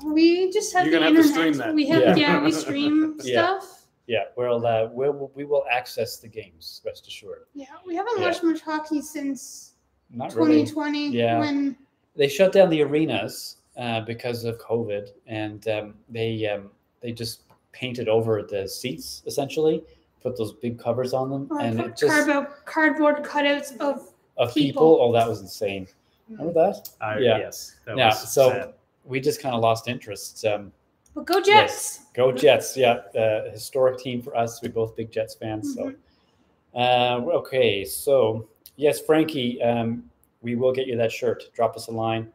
We just have You're the gonna have to internet. stream that. We have we stream Yeah. stuff. Yeah, we will access the games. Rest assured. Yeah, we haven't watched much hockey since Not really. 2020. Yeah. When They shut down the arenas because of COVID, and they just painted over the seats essentially, put those big covers on them, and it just cardboard cutouts of people. Oh, that was insane. Remember that? Yes. That was so sad. we just kind of lost interest. But go Jets! Yes. Go Jets! Yeah, historic team for us. We're both big Jets fans. So, okay. So yes, Frankie, we will get you that shirt. Drop us a line.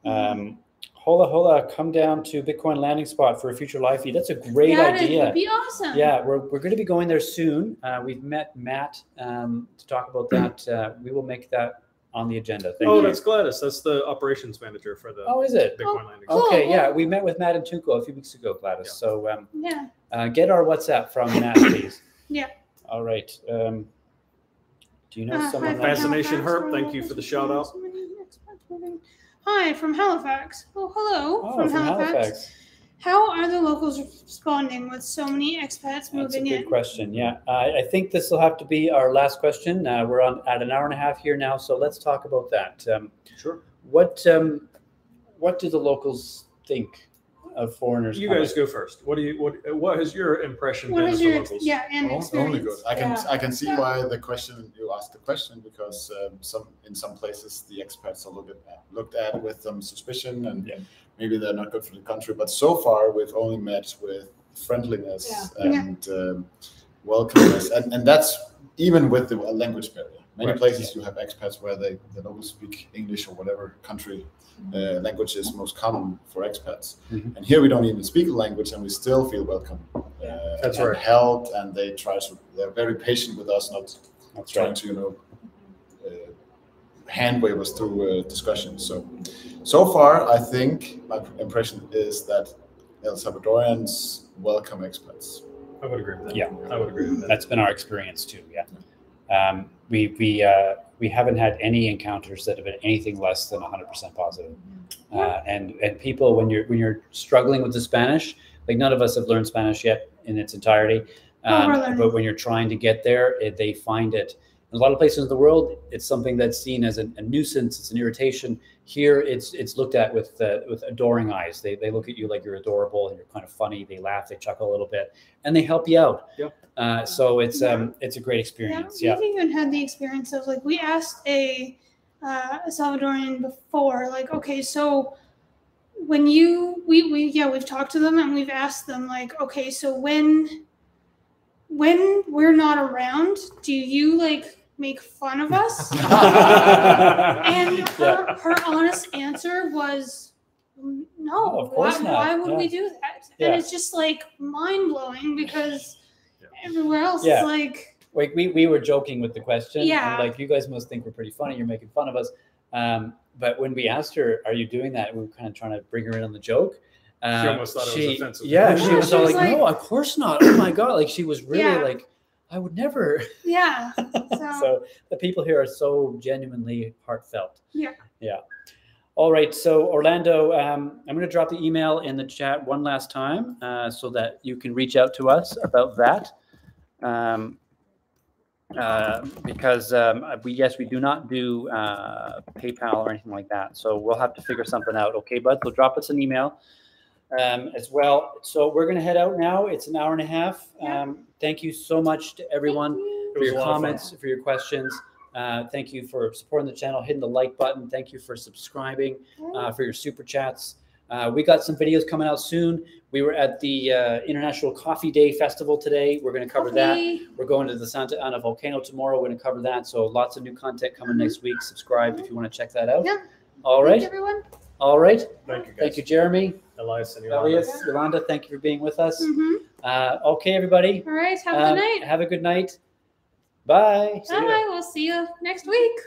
Hola, come down to Bitcoin landing spot for a future live feed. That's a great idea. That would be awesome. Yeah, we're going to be going there soon. We've met Matt to talk about that. We will make that on the agenda. Thank you. That's Gladys. That's the operations manager for the is it? Bitcoin landing. Okay, yeah, we met with Matt and Tuco a few weeks ago, Gladys. Yeah. So get our WhatsApp from Matt, please. Yeah. All right. Do you know someone? Fascination Herb, thank you for the shout out. Hi, from Halifax. Oh, hello from Halifax. How are the locals responding with so many expats moving in? That's a good question. Yeah, I think this will have to be our last question. We're at an hour and a half here now, so let's talk about that. Sure. What do the locals think of foreigners? You guys go first. What has your impression been of the locals? And experience? Only good. I can see why you asked the question, because in some places the expats are looked at with some suspicion, and maybe they're not good for the country. But so far we've only met with friendliness and welcomeness, and that's even with the language barrier. Many places you have expats where the locals speak English or whatever country language is most common for expats. And here we don't even speak the language, and we still feel welcome. That's and right. helped, and they're very patient with us, not trying to hand wave us through discussions. So far, I think my impression is that El Salvadorians welcome expats. I would agree with that. Yeah, I would agree with that. That's been our experience too. Yeah. We haven't had any encounters that have been anything less than 100% positive. And people, when you're struggling with the Spanish, like none of us have learned Spanish yet in its entirety. But when you're trying to get there, they find it. In a lot of places in the world, it's something that's seen as a nuisance. It's an irritation. Here, it's looked at with adoring eyes. They look at you like you're adorable and you're kind of funny. They laugh, they chuckle a little bit, and they help you out. Yeah. So it's a great experience. We've even had the experience of, like, we asked a Salvadorian before, like, okay, so when we've talked to them and we've asked them, like, okay, so when we're not around, do you like make fun of us? And her honest answer was no. Of course not. Why would we do that? And it's just like mind blowing, because everywhere else is like we were joking with the question. Yeah. And like, you guys must think we're pretty funny. You're making fun of us. But when we asked her, "Are you doing that?" we were kind of trying to bring her in on the joke. She almost thought it was offensive. Yeah, she was all like, "No, of course not." Oh my God! Like, she was really like, "I would never." Yeah. So the people here are so genuinely heartfelt. Yeah. Yeah. All right. So Orlando, I'm going to drop the email in the chat one last time so that you can reach out to us about that. Because we do not do PayPal or anything like that. So we'll have to figure something out. Okay, bud? So drop us an email as well. So we're going to head out now. It's an hour and a half. Thank you so much to everyone for your comments, for your questions. Thank you for supporting the channel, hitting the like button. Thank you for subscribing, for your super chats. We got some videos coming out soon. We were at the International Coffee Day Festival today. We're going to cover that. We're going to the Santa Ana volcano tomorrow. We're going to cover that. So lots of new content coming next week. Subscribe if you want to check that out. All right. Thanks, everyone. All right. Thank you, guys. Thank you, Jeremy. Elias and Yolanda. Yolanda, thank you for being with us. Okay, everybody. All right. Have a good night. Have a good night. Bye. Bye. We'll see you next week.